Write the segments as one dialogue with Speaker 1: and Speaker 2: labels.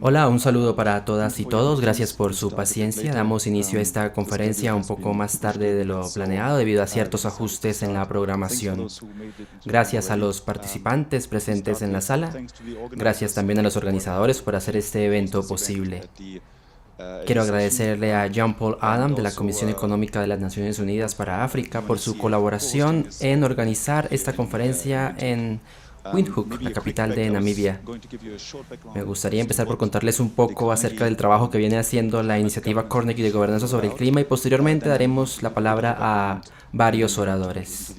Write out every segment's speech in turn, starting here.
Speaker 1: Hola, un saludo para todas y todos. Gracias por su paciencia. Damos inicio a esta conferencia un poco más tarde de lo planeado debido a ciertos ajustes en la programación. Gracias a los participantes presentes en la sala. Gracias también a los organizadores por hacer este evento posible. Quiero agradecerle a Jean-Paul Adam de la Comisión Económica de las Naciones Unidas para África por su colaboración en organizar esta conferencia en Windhoek, la capital de Namibia. Me gustaría empezar por contarles un poco acerca del trabajo que viene haciendo la iniciativa Carnegie de gobernanza sobre el clima y posteriormente daremos la palabra a varios oradores.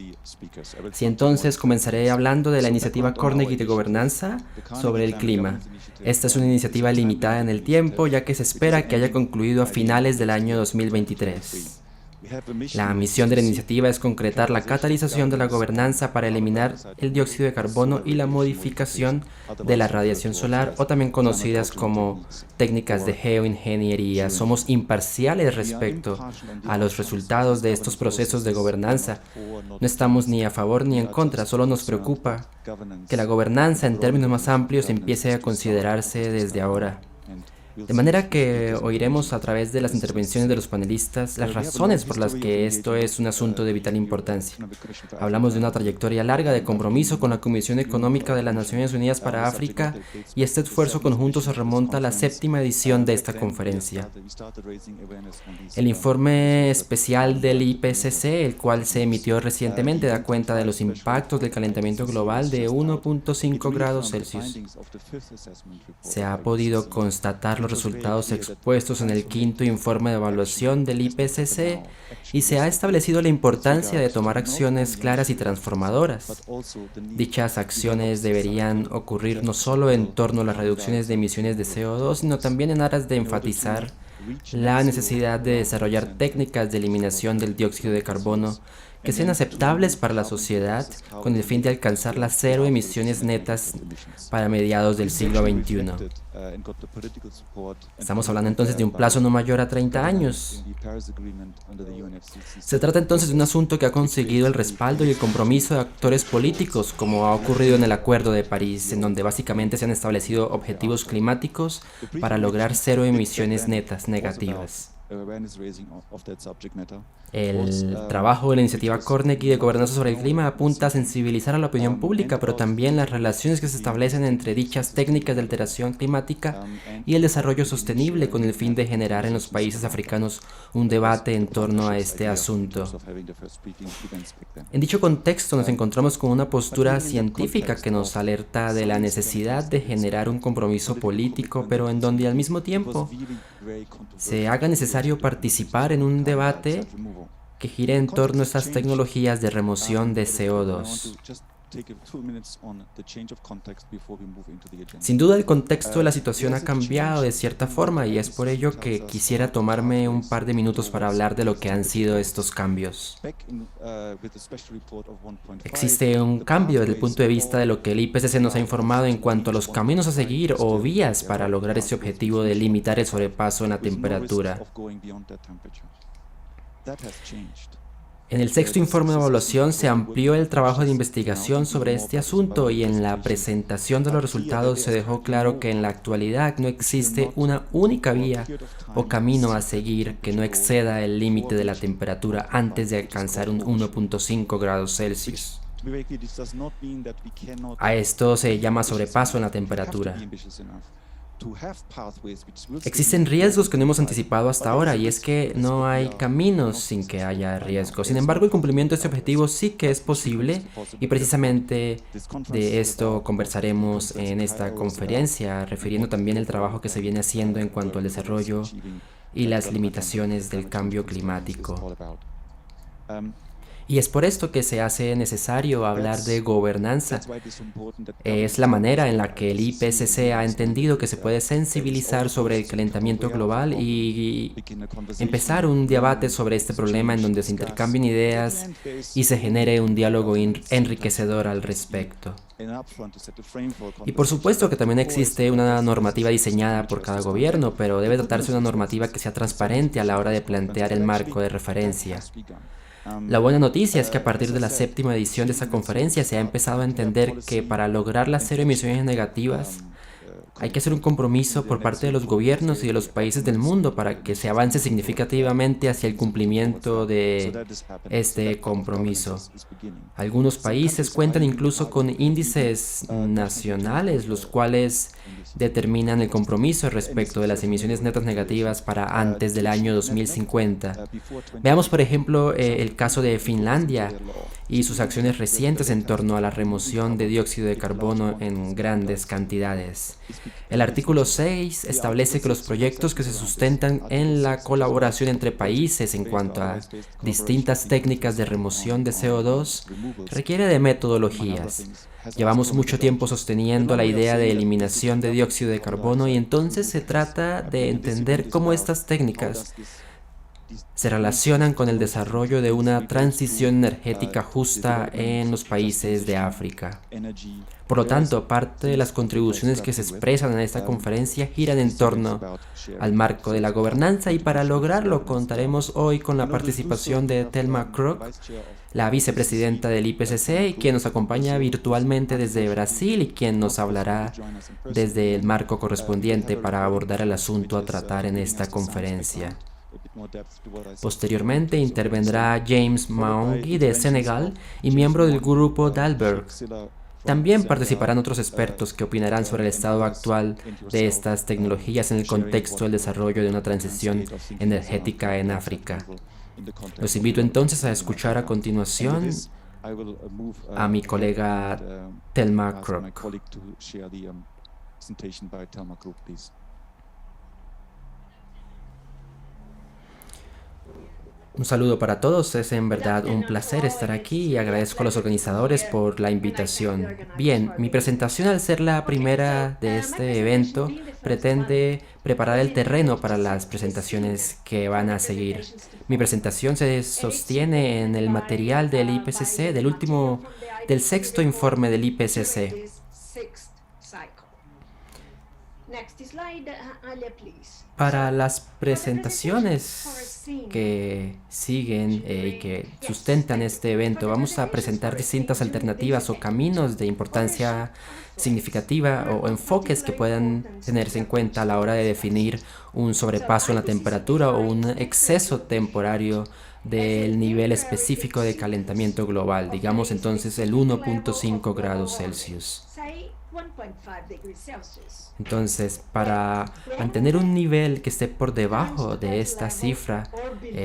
Speaker 1: Así entonces comenzaré hablando de la iniciativa Carnegie de gobernanza sobre el clima. Esta es una iniciativa limitada en el tiempo ya que se espera que haya concluido a finales del año 2023. La misión de la iniciativa es concretar la catalización de la gobernanza para eliminar el dióxido de carbono y la modificación de la radiación solar, o también conocidas como técnicas de geoingeniería. Somos imparciales respecto a los resultados de estos procesos de gobernanza. No estamos ni a favor ni en contra, solo nos preocupa que la gobernanza en términos más amplios empiece a considerarse desde ahora. De manera que oiremos a través de las intervenciones de los panelistas las razones por las que esto es un asunto de vital importancia. Hablamos de una trayectoria larga de compromiso con la Comisión Económica de las Naciones Unidas para África y este esfuerzo conjunto se remonta a la 7ª edición de esta conferencia. El informe especial del IPCC, el cual se emitió recientemente, da cuenta de los impactos del calentamiento global de 1.5 grados Celsius. Se ha podido constatar los resultados expuestos en el 5º informe de evaluación del IPCC y se ha establecido la importancia de tomar acciones claras y transformadoras. Dichas acciones deberían ocurrir no solo en torno a las reducciones de emisiones de CO2, sino también en aras de enfatizar la necesidad de desarrollar técnicas de eliminación del dióxido de carbono que sean aceptables para la sociedad con el fin de alcanzar las cero emisiones netas para mediados del siglo XXI. Estamos hablando entonces de un plazo no mayor a 30 años. Se trata entonces de un asunto que ha conseguido el respaldo y el compromiso de actores políticos, como ha ocurrido en el Acuerdo de París, en donde básicamente se han establecido objetivos climáticos para lograr cero emisiones netas negativas. El trabajo de la iniciativa Carnegie de gobernanza sobre el clima apunta a sensibilizar a la opinión pública, pero también las relaciones que se establecen entre dichas técnicas de alteración climática y el desarrollo sostenible, con el fin de generar en los países africanos un debate en torno a este asunto. En dicho contexto nos encontramos con una postura científica que nos alerta de la necesidad de generar un compromiso político, pero en donde al mismo tiempo se haga necesario participar en un debate que gire en torno a estas tecnologías de remoción de CO2. Sin duda el contexto de la situación ha cambiado de cierta forma y es por ello que quisiera tomarme un par de minutos para hablar de lo que han sido estos cambios. Existe un cambio desde el punto de vista de lo que el IPCC nos ha informado en cuanto a los caminos a seguir o vías para lograr ese objetivo de limitar el sobrepaso en la temperatura. En el 6º informe de evaluación se amplió el trabajo de investigación sobre este asunto y en la presentación de los resultados se dejó claro que en la actualidad no existe una única vía o camino a seguir que no exceda el límite de la temperatura antes de alcanzar un 1.5 grados Celsius. A esto se llama sobrepaso en la temperatura. Existen riesgos que no hemos anticipado hasta ahora y es que no hay caminos sin que haya riesgos. Sin embargo, el cumplimiento de este objetivo sí que es posible y precisamente de esto conversaremos en esta conferencia, refiriendo también el trabajo que se viene haciendo en cuanto al desarrollo y las limitaciones del cambio climático. Y es por esto que se hace necesario hablar de gobernanza. Es la manera en la que el IPCC ha entendido que se puede sensibilizar sobre el calentamiento global y empezar un debate sobre este problema en donde se intercambien ideas y se genere un diálogo enriquecedor al respecto. Y por supuesto que también existe una normativa diseñada por cada gobierno, pero debe tratarse de una normativa que sea transparente a la hora de plantear el marco de referencia. La buena noticia es que a partir de la 7ª edición de esta conferencia se ha empezado a entender que para lograr las cero emisiones negativas Hay que hacer un compromiso por parte de los gobiernos y de los países del mundo para que se avance significativamente hacia el cumplimiento de este compromiso. Algunos países cuentan incluso con índices nacionales, los cuales determinan el compromiso respecto de las emisiones netas negativas para antes del año 2050. Veamos, por ejemplo, el caso de Finlandia y sus acciones recientes en torno a la remoción de dióxido de carbono en grandes cantidades. El artículo 6 establece que los proyectos que se sustentan en la colaboración entre países en cuanto a distintas técnicas de remoción de CO2 requiere de metodologías. Llevamos mucho tiempo sosteniendo la idea de eliminación de dióxido de carbono y entonces se trata de entender cómo estas técnicas se relacionan con el desarrollo de una transición energética justa en los países de África. Por lo tanto, parte de las contribuciones que se expresan en esta conferencia giran en torno al marco de la gobernanza y para lograrlo contaremos hoy con la participación de Thelma Krook, la vicepresidenta del IPCC, quien nos acompaña virtualmente desde Brasil y quien nos hablará desde el marco correspondiente para abordar el asunto a tratar en esta conferencia. Posteriormente intervendrá James Maungi de Senegal y miembro del grupo Dalberg. También participarán otros expertos que opinarán sobre el estado actual de estas tecnologías en el contexto del desarrollo de una transición energética en África. Los invito entonces a escuchar a continuación a mi colega Thelma Krook. Un saludo para todos, es en verdad un placer estar aquí y agradezco a los organizadores por la invitación. Bien, mi presentación al ser la primera de este evento pretende preparar el terreno para las presentaciones que van a seguir. Mi presentación se sostiene en el material del IPCC, del sexto informe del IPCC. Para las presentaciones que siguen y que sustentan este evento, vamos a presentar distintas alternativas o caminos de importancia significativa o enfoques que puedan tenerse en cuenta a la hora de definir un sobrepaso en la temperatura o un exceso temporario del nivel específico de calentamiento global, digamos entonces el 1.5 grados Celsius. Entonces, para mantener un nivel que esté por debajo de esta cifra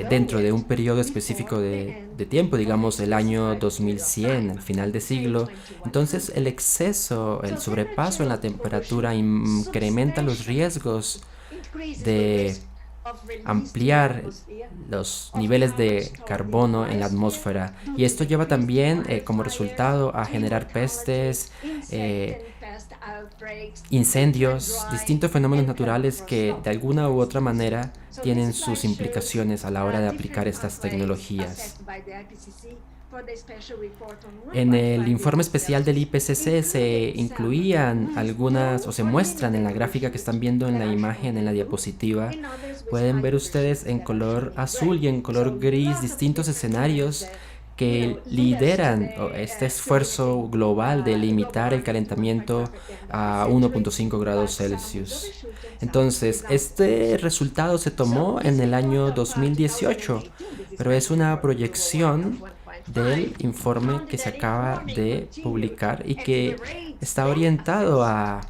Speaker 1: dentro de un periodo específico de tiempo, digamos el año 2100, al final de siglo, entonces el exceso, el sobrepaso en la temperatura incrementa los riesgos de ampliar los niveles de carbono en la atmósfera y esto lleva también como resultado a generar pestes, incendios, distintos fenómenos naturales que de alguna u otra manera tienen sus implicaciones a la hora de aplicar estas tecnologías. En el informe especial del IPCC se incluían algunas, o se muestran en la gráfica que están viendo en la imagen, en la diapositiva. Pueden ver ustedes en color azul y en color gris distintos escenarios que lideran este esfuerzo global de limitar el calentamiento a 1.5 grados Celsius. Entonces, este resultado se tomó en el año 2018, pero es una proyección del informe que se acaba de publicar y que está orientado a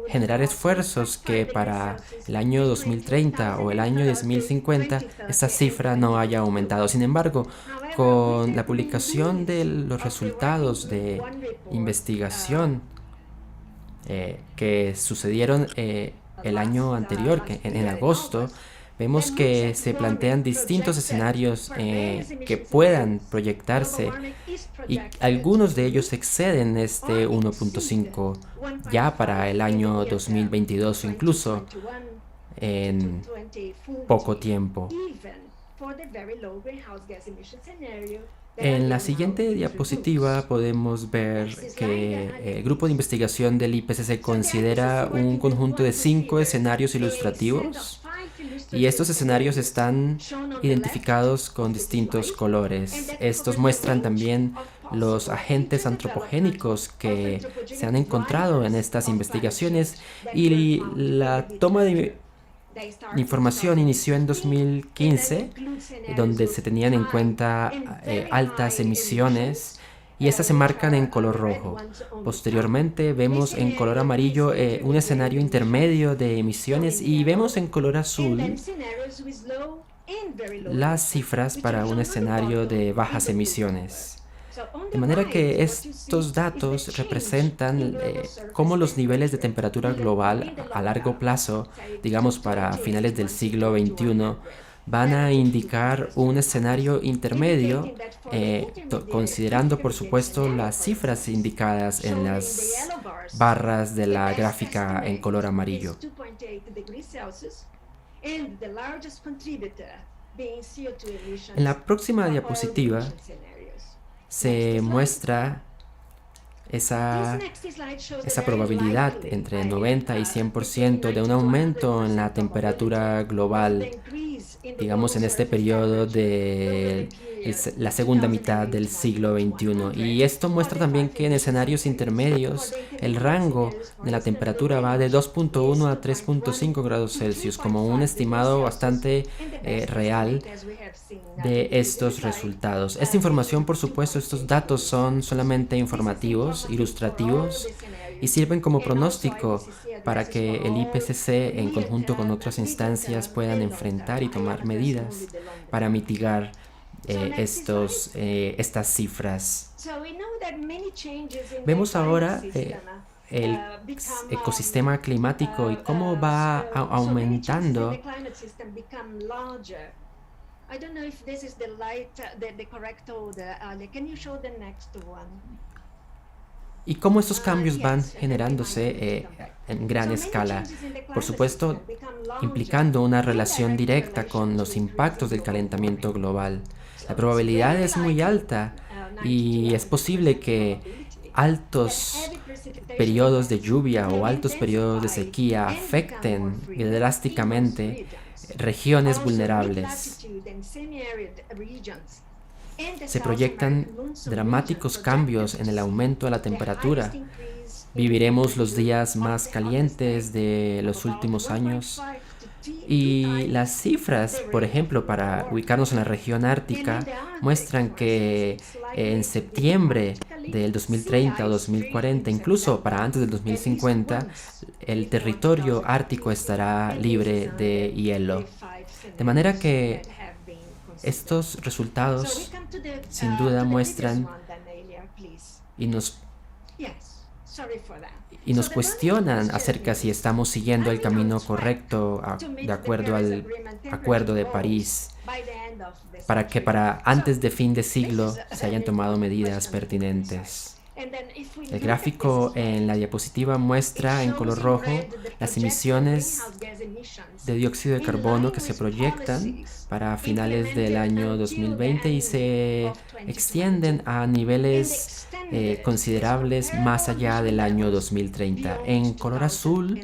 Speaker 1: generar esfuerzos que para el año 2030 o el año 2050 esta cifra no haya aumentado. Sin embargo, con la publicación de los resultados de investigación que sucedieron el año anterior, que en agosto, vemos que se plantean distintos escenarios que puedan proyectarse y algunos de ellos exceden este 1.5 ya para el año 2022 o incluso en poco tiempo. En la siguiente diapositiva podemos ver que el grupo de investigación del IPCC considera un conjunto de 5 escenarios ilustrativos y estos escenarios están identificados con distintos colores. Estos muestran también los agentes antropogénicos que se han encontrado en estas investigaciones, y la toma de información inició en 2015, donde se tenían en cuenta altas emisiones, y estas se marcan en color rojo. Posteriormente vemos en color amarillo un escenario intermedio de emisiones, y vemos en color azul las cifras para un escenario de bajas emisiones. De manera que estos datos representan cómo los niveles de temperatura global a largo plazo, digamos para finales del siglo XXI, van a indicar un escenario intermedio, considerando por supuesto las cifras indicadas en las barras de la gráfica en color amarillo. En la próxima diapositiva se muestra esa probabilidad entre 90 y 100% de un aumento en la temperatura global, digamos en este periodo de la segunda mitad del siglo XXI. Y esto muestra también que en escenarios intermedios el rango de la temperatura va de 2.1 a 3.5 grados Celsius, como un estimado bastante real de estos resultados. Esta información, por supuesto, estos datos son solamente informativos, ilustrativos, y sirven como pronóstico para que el IPCC, en conjunto con otras instancias, puedan enfrentar y tomar medidas para mitigar estas cifras. Vemos ahora el ecosistema climático y cómo va aumentando. Y cómo estos cambios van generándose en gran escala, por supuesto, implicando una relación directa con los impactos del calentamiento global. La probabilidad es muy alta y es posible que altos periodos de lluvia o altos periodos de sequía afecten drásticamente regiones vulnerables. Se proyectan dramáticos cambios en el aumento de la temperatura. Viviremos los días más calientes de los últimos años. Y las cifras, por ejemplo, para ubicarnos en la región ártica, muestran que en septiembre del 2030 o 2040, incluso para antes del 2050, el territorio ártico estará libre de hielo. De manera que estos resultados sin duda muestran y nos cuestionan acerca si estamos siguiendo el camino correcto de acuerdo al Acuerdo de París, para que para antes de fin de siglo se hayan tomado medidas pertinentes. El gráfico en la diapositiva muestra en color rojo las emisiones de dióxido de carbono que se proyectan para finales del año 2020 y se extienden a niveles considerables más allá del año 2030. En color azul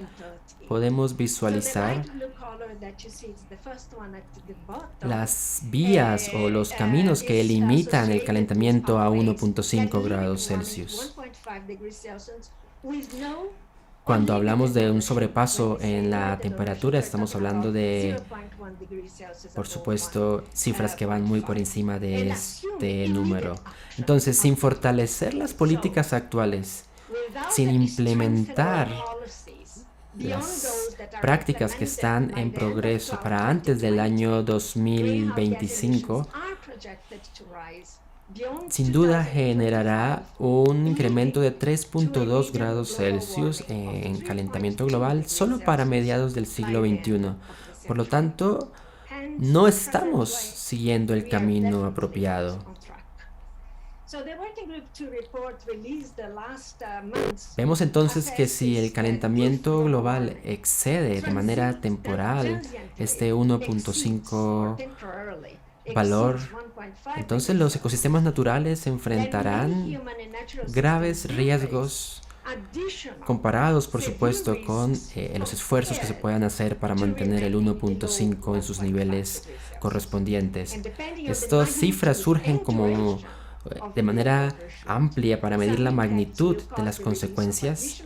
Speaker 1: podemos visualizar las vías o los caminos que limitan el calentamiento a 1.5 grados Celsius. Cuando hablamos de un sobrepaso en la temperatura, estamos hablando de, por supuesto, cifras que van muy por encima de este número. Entonces, sin fortalecer las políticas actuales, sin implementar las prácticas que están en progreso para antes del año 2025, sin duda generará un incremento de 3.2 grados Celsius en calentamiento global solo para mediados del siglo XXI. Por lo tanto, no estamos siguiendo el camino apropiado. Vemos entonces que si el calentamiento global excede de manera temporal este 1.5 valor, entonces los ecosistemas naturales se enfrentarán graves riesgos comparados, por supuesto, con los esfuerzos que se puedan hacer para mantener el 1.5 en sus niveles correspondientes. Estas cifras surgen como de manera amplia para medir la magnitud de las consecuencias,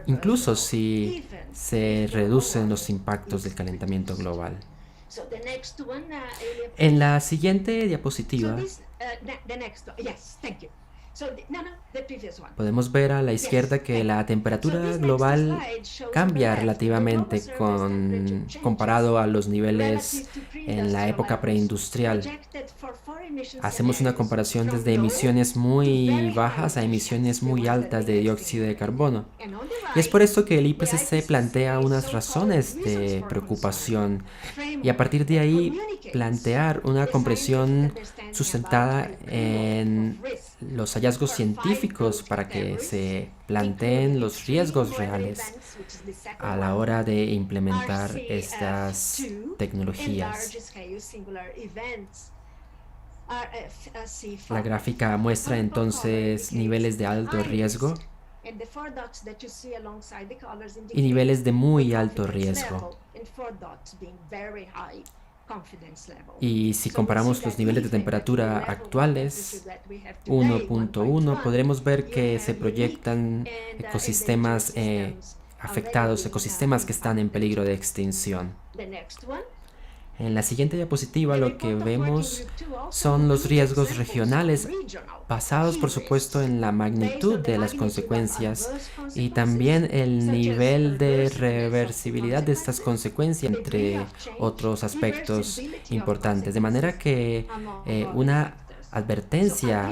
Speaker 1: incluso si se reducen los impactos del calentamiento global. En la siguiente diapositiva podemos ver a la izquierda que la temperatura global cambia relativamente comparado a los niveles en la época preindustrial. Hacemos una comparación desde emisiones muy bajas a emisiones muy altas de dióxido de carbono. Y es por esto que el IPCC plantea unas razones de preocupación y a partir de ahí plantear una comprensión sustentada en los hallazgos científicos para que se planteen los riesgos reales a la hora de implementar estas tecnologías. La gráfica muestra entonces niveles de alto riesgo y niveles de muy alto riesgo. Y si comparamos los niveles de temperatura actuales, 1.1, podremos ver que se proyectan ecosistemas afectados, ecosistemas que están en peligro de extinción. En la siguiente diapositiva lo que vemos son los riesgos regionales basados por supuesto en la magnitud de las consecuencias y también el nivel de reversibilidad de estas consecuencias, entre otros aspectos importantes. De manera que una advertencia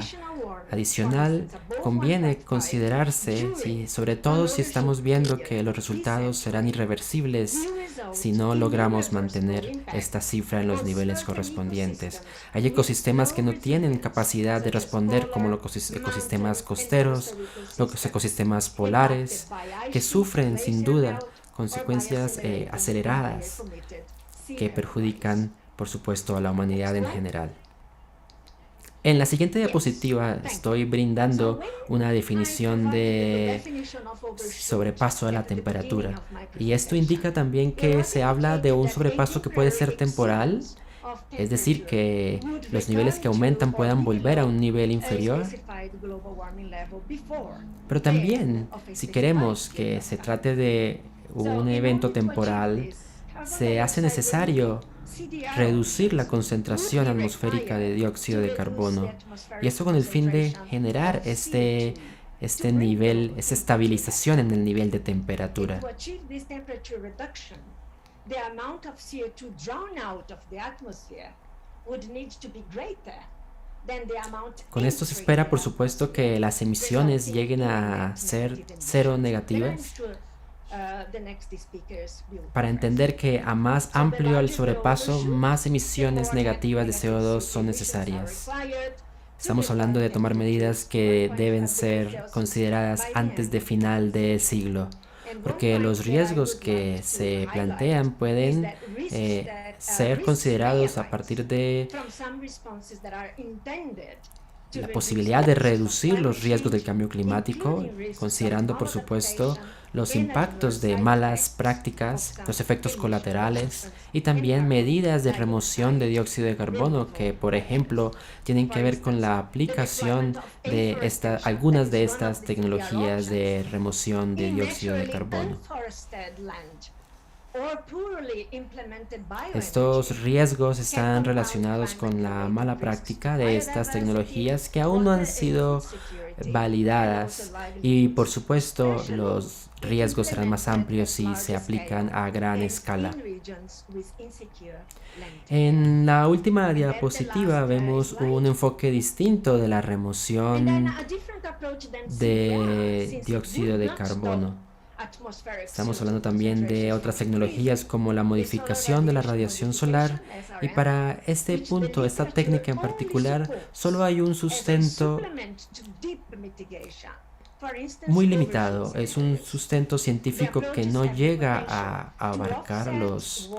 Speaker 1: adicional conviene considerarse, sobre todo si estamos viendo que los resultados serán irreversibles si no logramos mantener esta cifra en los niveles correspondientes. Hay ecosistemas que no tienen capacidad de responder, como los ecosistemas costeros, los ecosistemas polares, que sufren sin duda consecuencias aceleradas que perjudican, por supuesto, a la humanidad en general. En la siguiente diapositiva estoy brindando una definición de sobrepaso de la temperatura. Y esto indica también que se habla de un sobrepaso que puede ser temporal, es decir, que los niveles que aumentan puedan volver a un nivel inferior. Pero también, si queremos que se trate de un evento temporal, se hace necesario reducir la concentración atmosférica de dióxido de carbono, y esto con el fin de generar este nivel, esta estabilización en el nivel de temperatura. Con esto se espera, por supuesto, que las emisiones lleguen a ser cero negativas. Para entender que a más amplio el sobrepaso, más emisiones negativas de CO2 son necesarias. Estamos hablando de tomar medidas que deben ser consideradas antes de final de siglo, porque los riesgos que se plantean pueden ser considerados a partir de la posibilidad de reducir los riesgos del cambio climático, considerando por supuesto los impactos de malas prácticas, los efectos colaterales y también medidas de remoción de dióxido de carbono que, por ejemplo, tienen que ver con la aplicación de algunas de estas tecnologías de remoción de dióxido de carbono. Estos riesgos están relacionados con la mala práctica de estas tecnologías que aún no han sido validadas y, por supuesto, los riesgos serán más amplios si se aplican a gran escala. En la última diapositiva vemos un enfoque distinto de la remoción de dióxido de carbono. Estamos hablando también de otras tecnologías como la modificación de la radiación solar, y para este punto, esta técnica en particular, solo hay un sustento muy limitado. Es un sustento científico que no llega a abarcar los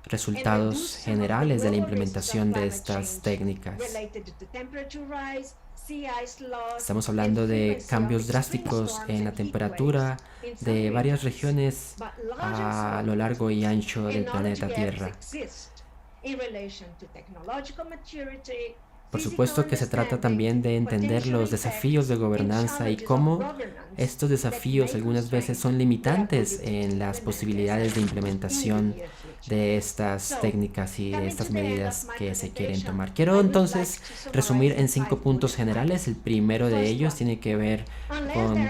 Speaker 1: resultados generales de la implementación de estas técnicas. Estamos hablando de cambios drásticos en la temperatura de varias regiones a lo largo y ancho del planeta Tierra. Por supuesto que se trata también de entender los desafíos de gobernanza y cómo estos desafíos algunas veces son limitantes en las posibilidades de implementación de estas técnicas y de estas medidas que se quieren tomar. Quiero entonces resumir en 5 puntos generales. El primero de ellos tiene que ver con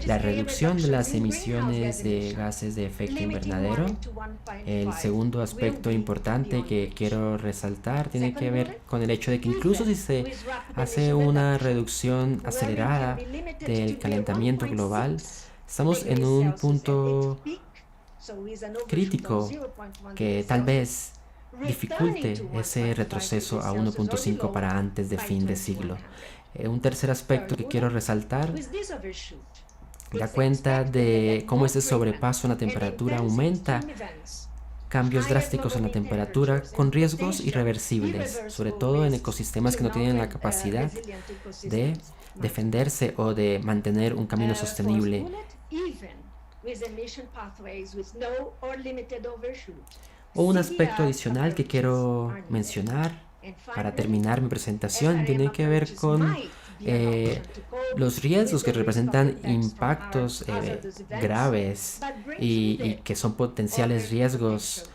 Speaker 1: la reducción de las emisiones de gases de efecto invernadero. El segundo aspecto importante que quiero resaltar tiene que ver con el hecho de que incluso si se hace una reducción acelerada del calentamiento global, estamos en un punto crítico que tal vez dificulte ese retroceso a 1.5 para antes de fin de siglo. Un tercer aspecto que quiero resaltar da cuenta de cómo ese sobrepaso en la temperatura aumenta cambios drásticos en la temperatura con riesgos irreversibles, sobre todo en ecosistemas que no tienen la capacidad de defenderse o de mantener un camino sostenible. O un aspecto adicional que quiero mencionar para terminar mi presentación tiene que ver con los riesgos que representan impactos graves y que son potenciales riesgos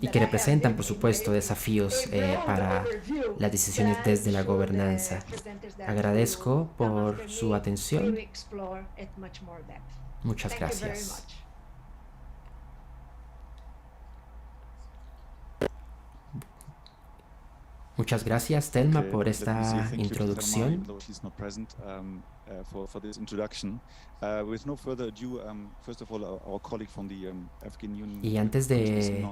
Speaker 1: y que representan, por supuesto, desafíos para las decisiones desde la gobernanza. Agradezco por su atención. Muchas gracias. Muchas gracias, Thelma, por esta introducción. Y antes de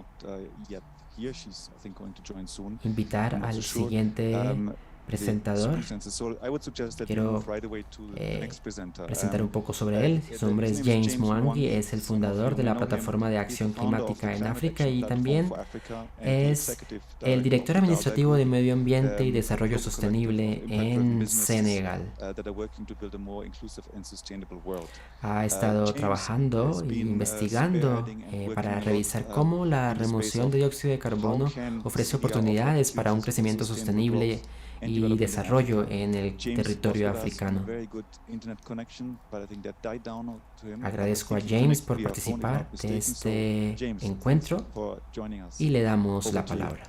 Speaker 1: invitar al siguiente presentador, quiero presentar un poco sobre él. Su nombre es James Mwangi, es el fundador de la Plataforma de Acción Climática en África y también es el director administrativo de Medio Ambiente y Desarrollo Sostenible en Senegal. Ha estado trabajando e investigando para revisar cómo la remoción de dióxido de carbono ofrece oportunidades para un crecimiento sostenible y desarrollo en el territorio africano. Agradezco a James por participar de este encuentro y le damos la palabra.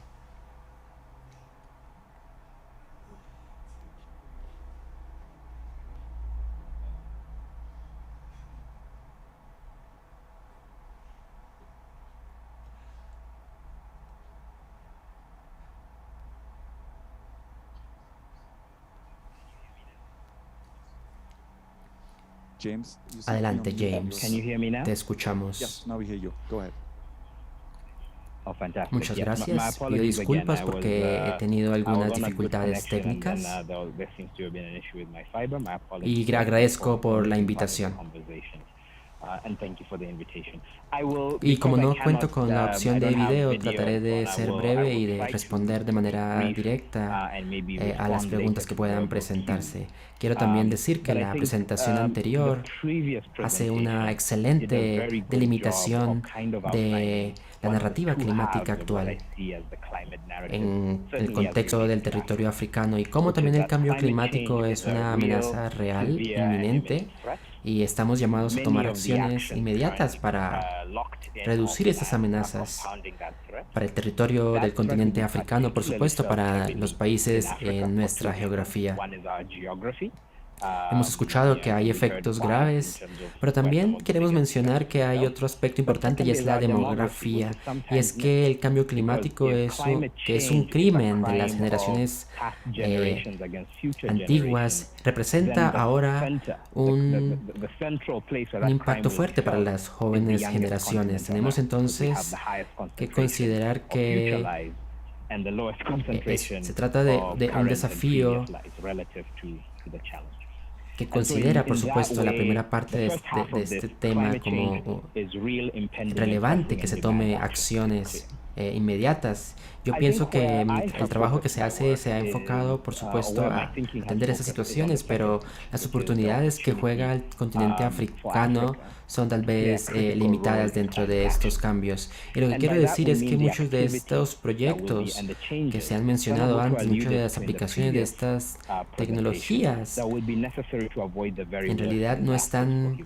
Speaker 1: Adelante, James. Te escuchamos. Muchas gracias. Pido disculpas porque he tenido algunas dificultades técnicas y agradezco por la invitación. Y como no cuento con la opción de video, trataré de ser breve y de responder de manera directa a las preguntas que puedan presentarse. Quiero también decir que la presentación anterior hace una excelente delimitación de la narrativa climática actual en el contexto del territorio africano y cómo también el cambio climático es una amenaza real, inminente, y estamos llamados a tomar acciones inmediatas para reducir estas amenazas para el territorio del continente africano, por supuesto, para los países en nuestra geografía. Hemos escuchado que hay efectos graves, pero también queremos mencionar que hay otro aspecto importante y es la demografía. Y es que el cambio climático es un crimen de las generaciones antiguas. Representa ahora un impacto fuerte para las jóvenes generaciones. Tenemos entonces que considerar que se trata de un desafío que considera, por supuesto, la primera parte de este tema como relevante, que se tome acciones inmediatas. Yo pienso que el trabajo que se hace se ha enfocado, por supuesto, a atender esas situaciones, pero las oportunidades que juega el continente africano son tal vez limitadas dentro de estos cambios. Y lo que quiero decir es que muchos de estos proyectos que se han mencionado antes, muchas de las aplicaciones de estas tecnologías, en realidad no están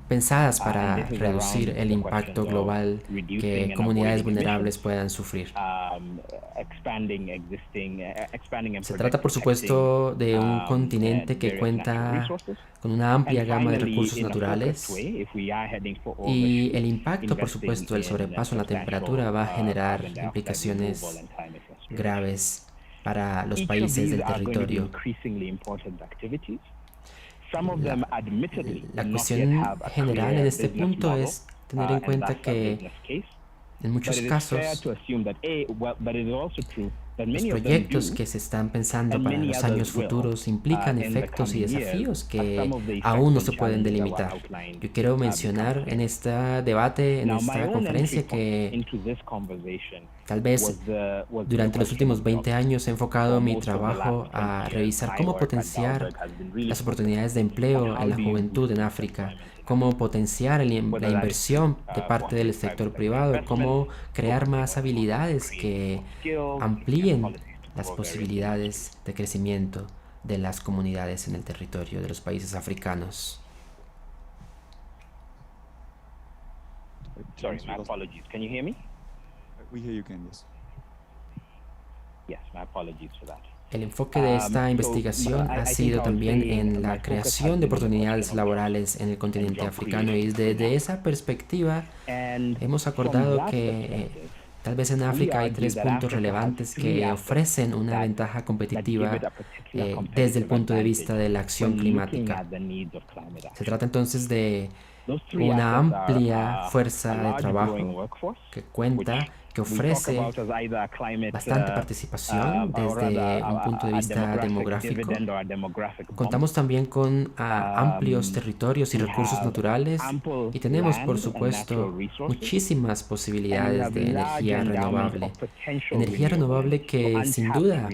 Speaker 1: pensadas para reducir el impacto global que comunidades vulnerables puedan sufrir. Se trata, por supuesto, de un continente que cuenta con una amplia gama de recursos naturales y el impacto, por supuesto, del sobrepaso en la temperatura va a generar implicaciones graves para los países del territorio. La cuestión general en este punto es tener en cuenta que en muchos casos los proyectos que se están pensando para los años futuros implican efectos y desafíos que aún no se pueden delimitar. Yo quiero mencionar en este debate, en esta conferencia, que tal vez durante los últimos 20 años he enfocado mi trabajo a revisar cómo potenciar las oportunidades de empleo en la juventud en África, cómo potenciar la inversión de parte del sector privado, cómo crear más habilidades que amplíen las posibilidades de crecimiento de las comunidades en el territorio de los países africanos.
Speaker 2: Sorry, my apologies. Can you hear me?
Speaker 3: We hear you, Candice.
Speaker 2: Yes, my apologies for that.
Speaker 1: El enfoque de esta investigación ha sido también en la creación de oportunidades laborales en el continente africano, y desde esa perspectiva hemos acordado que tal vez en África hay 3 puntos relevantes que ofrecen una ventaja competitiva desde el punto de vista de la acción climática. Se trata entonces de una amplia fuerza de trabajo que ofrece bastante participación desde un punto de vista demográfico. Contamos también con amplios territorios y recursos naturales, y tenemos, por supuesto, muchísimas posibilidades de energía renovable. Energía renovable que, sin duda,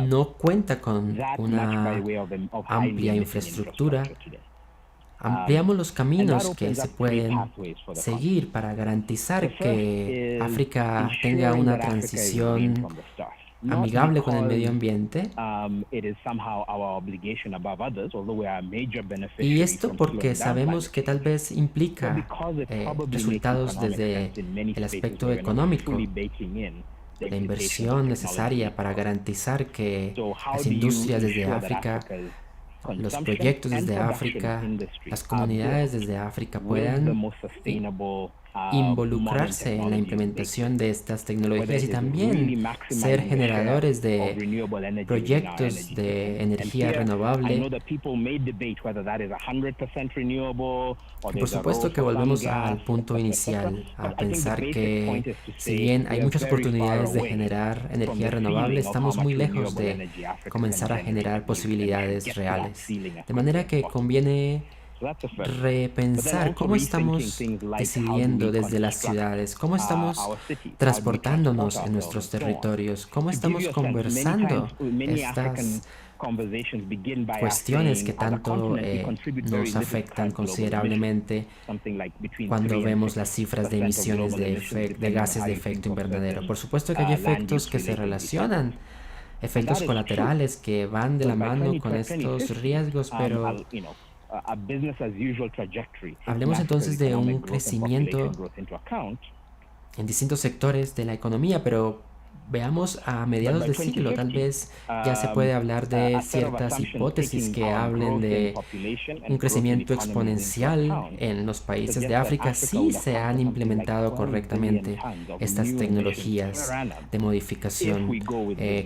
Speaker 1: no cuenta con una amplia infraestructura. Ampliamos los caminos que se pueden seguir para garantizar que África tenga una transición amigable con el medio ambiente. Y esto porque sabemos que tal vez implica resultados desde el aspecto económico, la inversión necesaria para garantizar que las industrias desde África, los proyectos desde África, las comunidades desde África puedan involucrarse en la implementación de estas tecnologías y también ser generadores de proyectos de energía renovable. Y por supuesto que volvemos al punto inicial, a pensar que si bien hay muchas oportunidades de generar energía renovable, estamos muy lejos de comenzar a generar posibilidades reales. De manera que conviene repensar cómo estamos decidiendo desde las ciudades, cómo estamos transportándonos en nuestros territorios, cómo estamos conversando estas cuestiones que tanto nos afectan considerablemente cuando vemos las cifras de emisiones de gases de efecto invernadero. Por supuesto que hay efectos que se relacionan, efectos colaterales que van de la mano con estos riesgos, pero hablemos entonces de un crecimiento en distintos sectores de la economía, pero veamos a mediados del siglo, tal vez ya se puede hablar de ciertas hipótesis que hablen de un crecimiento exponencial en los países de África si se han implementado correctamente estas tecnologías de modificación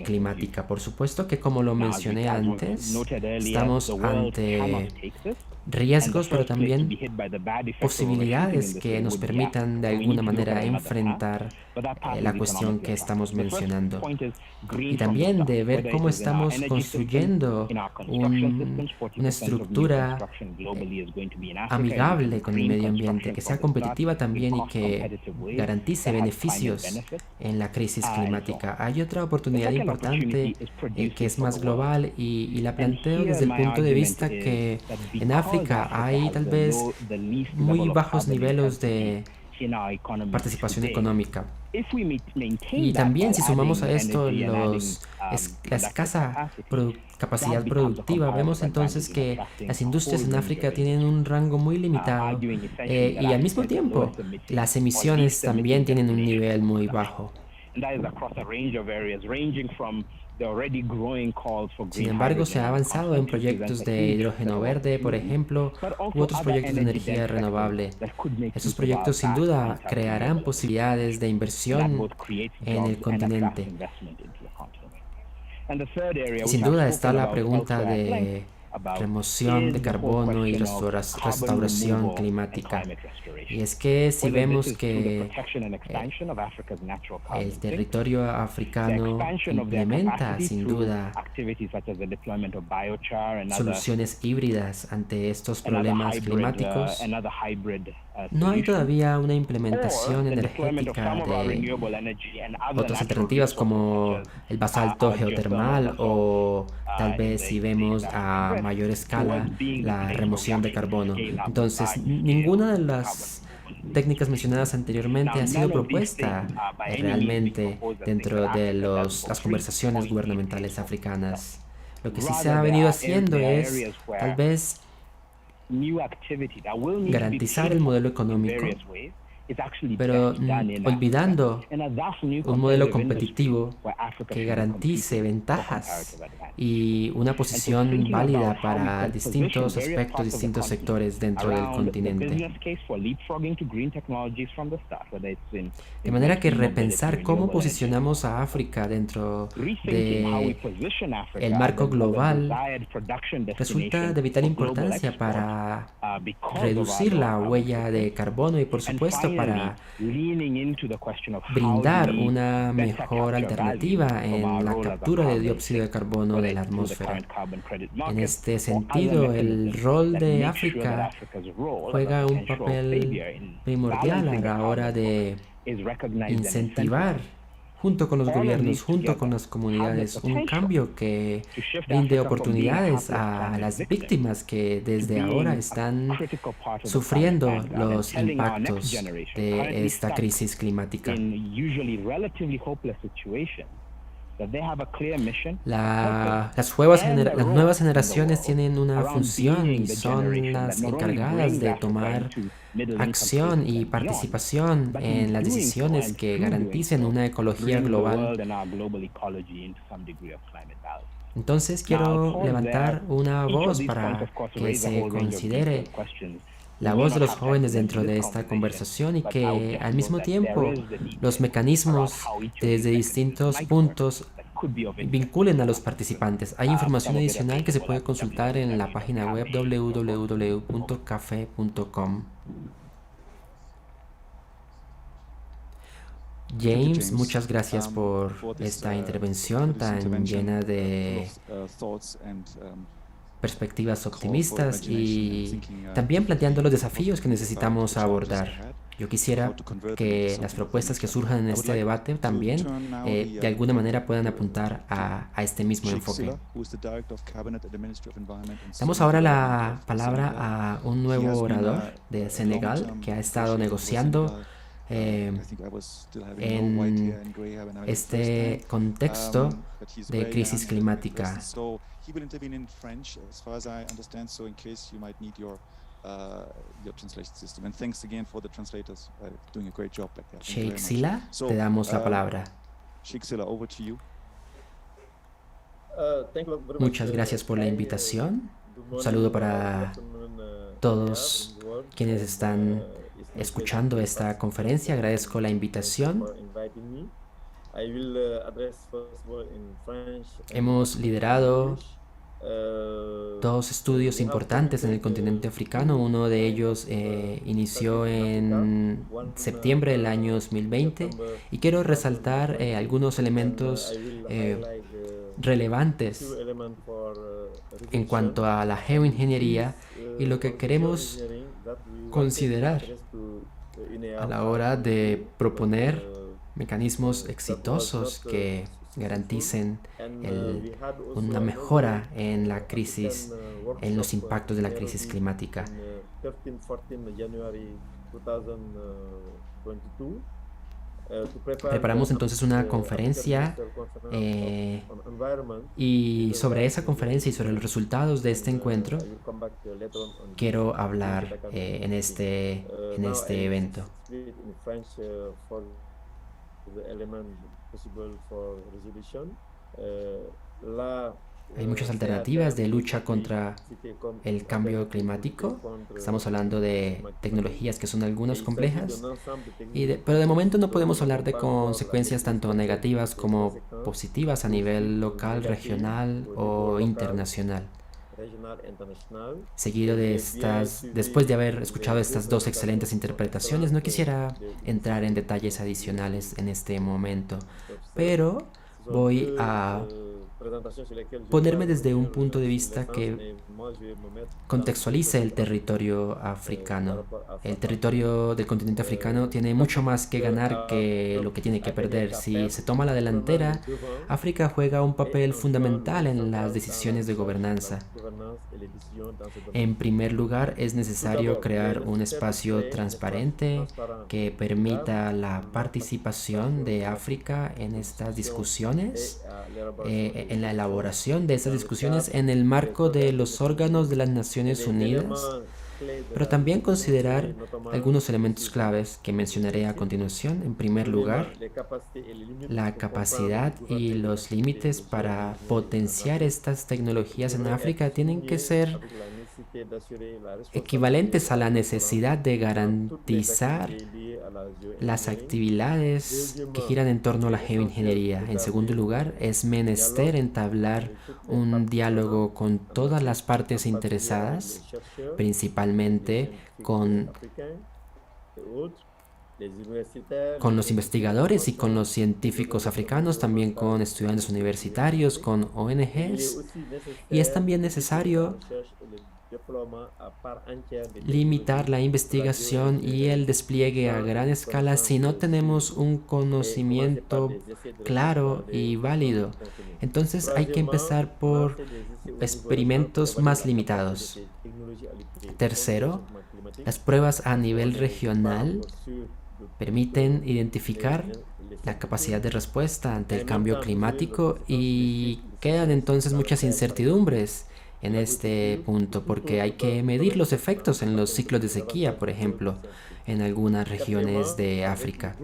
Speaker 1: climática. Por supuesto que, como lo mencioné antes, estamos ante riesgos, pero también posibilidades que nos permitan de alguna manera enfrentar la cuestión que estamos mencionando. Y también de ver cómo estamos construyendo una estructura amigable con el medio ambiente, que sea competitiva también y que garantice beneficios en la crisis climática. Hay otra oportunidad importante que es más global y la planteo desde el punto de vista que en África hay tal vez muy bajos niveles de participación económica. Y también si sumamos a esto la escasa capacidad productiva, vemos entonces que las industrias en África tienen un rango muy limitado y al mismo tiempo las emisiones también tienen un nivel muy bajo. Sin embargo, se ha avanzado en proyectos de hidrógeno verde, por ejemplo, u otros proyectos de energía renovable. Esos proyectos sin duda crearán posibilidades de inversión en el continente. Y sin duda está la pregunta de remoción de carbono y restauración climática. Y es que si vemos que el territorio africano implementa sin duda soluciones híbridas ante estos problemas climáticos, no hay todavía una implementación energética de otras alternativas como el basalto geotermal o tal vez si vemos a mayor escala la remoción de carbono. Entonces, ninguna de las técnicas mencionadas anteriormente ha sido propuesta realmente dentro de las conversaciones gubernamentales africanas. Lo que sí se ha venido haciendo es tal vez garantizar el modelo económico, pero olvidando un modelo competitivo que garantice ventajas y una posición válida para distintos aspectos, distintos sectores dentro del continente. De manera que repensar cómo posicionamos a África dentro del marco global resulta de vital importancia para reducir la huella de carbono y por supuesto para brindar una mejor alternativa en la captura de dióxido de carbono de la atmósfera. En este sentido, el rol de África juega un papel primordial a la hora de incentivar junto con los gobiernos, junto con las comunidades, un cambio que brinde oportunidades a las víctimas que desde ahora están sufriendo los impactos de esta crisis climática. Las nuevas generaciones tienen una función y son las encargadas de tomar acción y participación en las decisiones que garanticen una ecología global. Entonces quiero levantar una voz para que se considere la voz de los jóvenes dentro de esta conversación y que al mismo tiempo los mecanismos desde distintos puntos vinculen a los participantes. Hay información adicional que se puede consultar en la página web www.cafe.com. James, muchas gracias por esta intervención tan llena de perspectivas optimistas y también planteando los desafíos que necesitamos abordar. Yo quisiera que las propuestas que surjan en este debate también de alguna manera puedan apuntar a este mismo enfoque. Damos ahora la palabra a un nuevo orador de Senegal que ha estado negociando en este contexto de crisis climática. Sheikh Sila, te damos la palabra. Muchas gracias por la invitación. Un saludo para todos quienes están escuchando esta conferencia. Agradezco la invitación. Hemos liderado dos estudios importantes en el continente africano. Uno de ellos inició en septiembre del año 2020 y quiero resaltar algunos elementos relevantes en cuanto a la geoingeniería y lo que queremos considerar a la hora de proponer mecanismos exitosos que garanticen una mejora en la crisis, en los impactos de la crisis climática. Preparamos entonces una conferencia y sobre esa conferencia y sobre los resultados de este encuentro quiero hablar en este evento. Hay muchas alternativas de lucha contra el cambio climático. Estamos hablando de tecnologías que son algunas complejas, pero de momento no podemos hablar de consecuencias tanto negativas como positivas a nivel local, regional o internacional. Seguido de después de haber escuchado estas dos excelentes interpretaciones, no quisiera entrar en detalles adicionales en este momento, pero voy a ponerme desde un punto de vista que contextualice el territorio africano. El territorio del continente africano tiene mucho más que ganar que lo que tiene que perder. Si se toma la delantera, África juega un papel fundamental en las decisiones de gobernanza. En primer lugar, es necesario crear un espacio transparente que permita la participación de África en estas discusiones, en la elaboración de estas discusiones en el marco de los órganos de las Naciones Unidas, pero también considerar algunos elementos claves que mencionaré a continuación. En primer lugar, la capacidad y los límites para potenciar estas tecnologías en África tienen que ser equivalentes a la necesidad de garantizar las actividades que giran en torno a la geoingeniería. En segundo lugar, es menester entablar un diálogo con todas las partes interesadas, principalmente con los investigadores y con los científicos africanos, también con estudiantes universitarios, con ONGs, y es también necesario limitar la investigación y el despliegue a gran escala si no tenemos un conocimiento claro y válido. Entonces hay que empezar por experimentos más limitados. Tercero, las pruebas a nivel regional permiten identificar la capacidad de respuesta ante el cambio climático y quedan entonces muchas incertidumbres en este punto, porque hay que medir los efectos en los ciclos de sequía, por ejemplo, en algunas regiones de África.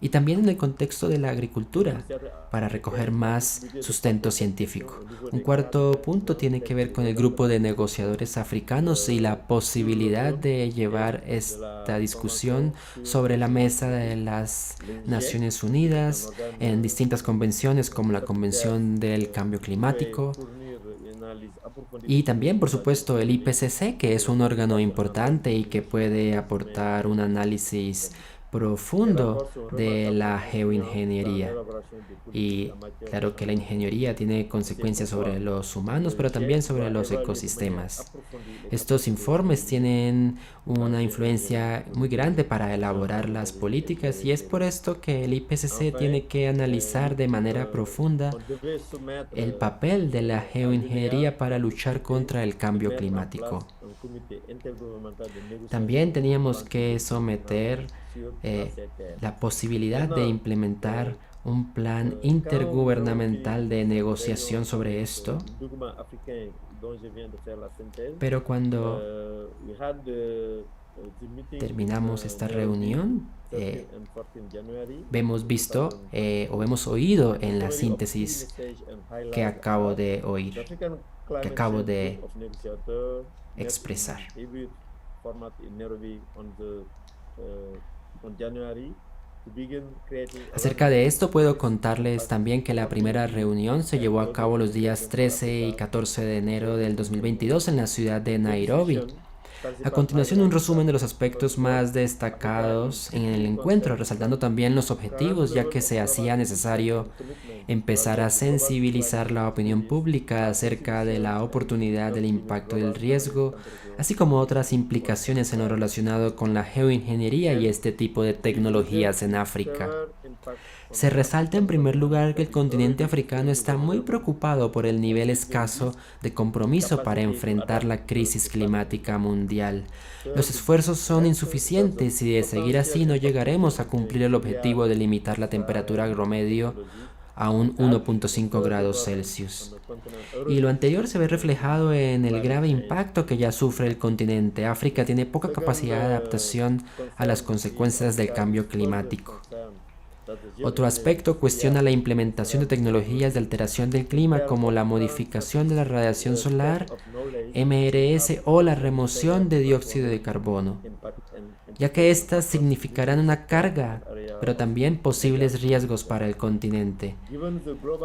Speaker 1: Y también en el contexto de la agricultura, para recoger más sustento científico. Un cuarto punto tiene que ver con el grupo de negociadores africanos y la posibilidad de llevar esta discusión sobre la mesa de las Naciones Unidas en distintas convenciones como la Convención del Cambio Climático. Y también, por supuesto, el IPCC, que es un órgano importante y que puede aportar un análisis profundo de la geoingeniería. Y claro que la ingeniería tiene consecuencias sobre los humanos, pero también sobre los ecosistemas. Estos informes tienen una influencia muy grande para elaborar las políticas y es por esto que el IPCC tiene que analizar de manera profunda el papel de la geoingeniería para luchar contra el cambio climático. También teníamos que someter la posibilidad de implementar un plan intergubernamental de negociación sobre esto, pero cuando terminamos esta reunión, hemos visto o hemos oído en la síntesis que acabo de oír, que acabo de expresar. Acerca de esto puedo contarles también que la primera reunión se llevó a cabo los días 13 y 14 de enero del 2022 en la ciudad de Nairobi. A continuación, un resumen de los aspectos más destacados en el encuentro, resaltando también los objetivos, ya que se hacía necesario empezar a sensibilizar la opinión pública acerca de la oportunidad, del impacto del riesgo, así como otras implicaciones en lo relacionado con la geoingeniería y este tipo de tecnologías en África. Se resalta en primer lugar que el continente africano está muy preocupado por el nivel escaso de compromiso para enfrentar la crisis climática mundial. Los esfuerzos son insuficientes y de seguir así no llegaremos a cumplir el objetivo de limitar la temperatura promedio a un 1.5 grados Celsius. Y lo anterior se ve reflejado en el grave impacto que ya sufre el continente. África tiene poca capacidad de adaptación a las consecuencias del cambio climático. Otro aspecto cuestiona la implementación de tecnologías de alteración del clima como la modificación de la radiación solar, MRS o la remoción de dióxido de carbono, ya que éstas significarán una carga, pero también posibles riesgos para el continente.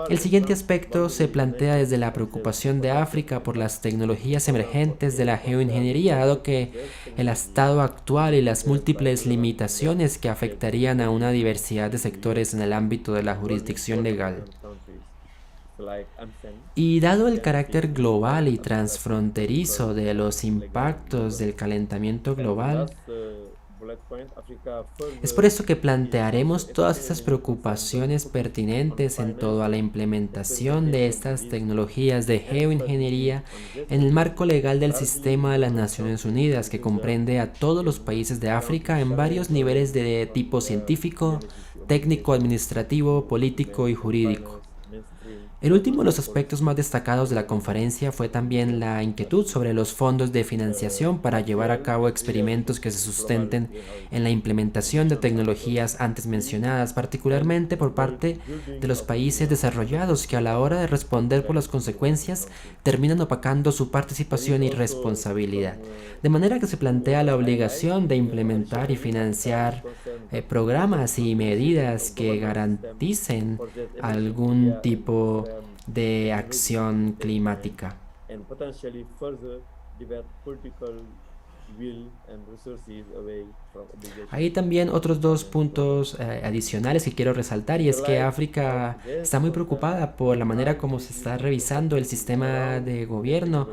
Speaker 1: El siguiente aspecto se plantea desde la preocupación de África por las tecnologías emergentes de la geoingeniería, dado que el estado actual y las múltiples limitaciones que afectarían a una diversidad de sectores en el ámbito de la jurisdicción legal. Y dado el carácter global y transfronterizo de los impactos del calentamiento global, es por eso que plantearemos todas esas preocupaciones pertinentes en torno a la implementación de estas tecnologías de geoingeniería en el marco legal del sistema de las Naciones Unidas, que comprende a todos los países de África en varios niveles de tipo científico, técnico, administrativo, político y jurídico. El último de los aspectos más destacados de la conferencia fue también la inquietud sobre los fondos de financiación para llevar a cabo experimentos que se sustenten en la implementación de tecnologías antes mencionadas, particularmente por parte de los países desarrollados que a la hora de responder por las consecuencias terminan opacando su participación y responsabilidad. De manera que se plantea la obligación de implementar y financiar programas y medidas que garanticen algún tipo de acción climática. Hay también otros dos puntos adicionales que quiero resaltar, y es que África está muy preocupada por la manera como se está revisando el sistema de gobierno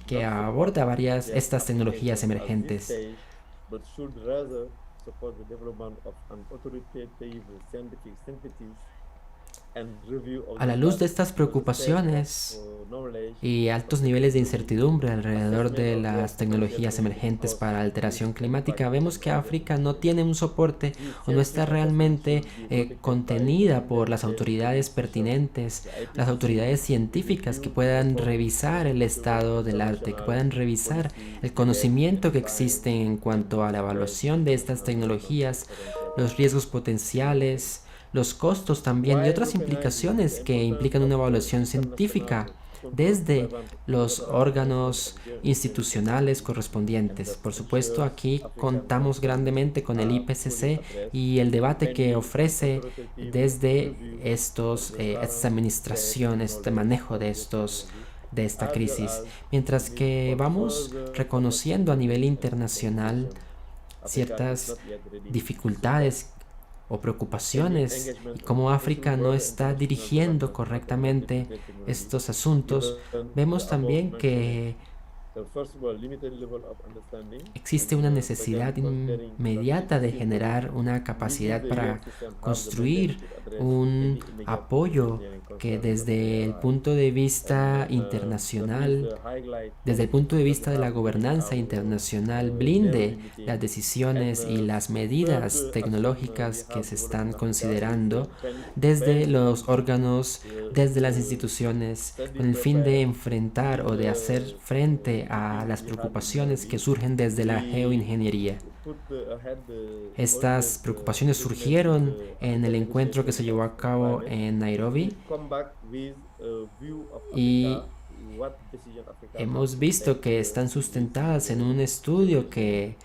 Speaker 1: que aborda estas tecnologías emergentes. A la luz de estas preocupaciones y altos niveles de incertidumbre alrededor de las tecnologías emergentes para alteración climática, vemos que África no tiene un soporte o no está realmente contenida por las autoridades pertinentes, las autoridades científicas que puedan revisar el estado del arte, que puedan revisar el conocimiento que existe en cuanto a la evaluación de estas tecnologías, los riesgos potenciales, los costos también y otras implicaciones que implican una evaluación científica desde los órganos institucionales correspondientes. Por supuesto, aquí contamos grandemente con el IPCC y el debate que ofrece desde esta administración, este manejo de esta crisis, mientras que vamos reconociendo a nivel internacional ciertas dificultades o preocupaciones y cómo África no está dirigiendo correctamente estos asuntos, vemos también que existe una necesidad inmediata de generar una capacidad para construir un apoyo que desde el punto de vista internacional, desde el punto de vista de la gobernanza internacional, blinde las decisiones y las medidas tecnológicas que se están considerando desde los órganos, desde las instituciones, con el fin de enfrentar o de hacer frente a las preocupaciones que surgen desde la geoingeniería. Estas preocupaciones surgieron en el encuentro que se llevó a cabo en Nairobi y hemos visto que están sustentadas en un estudio que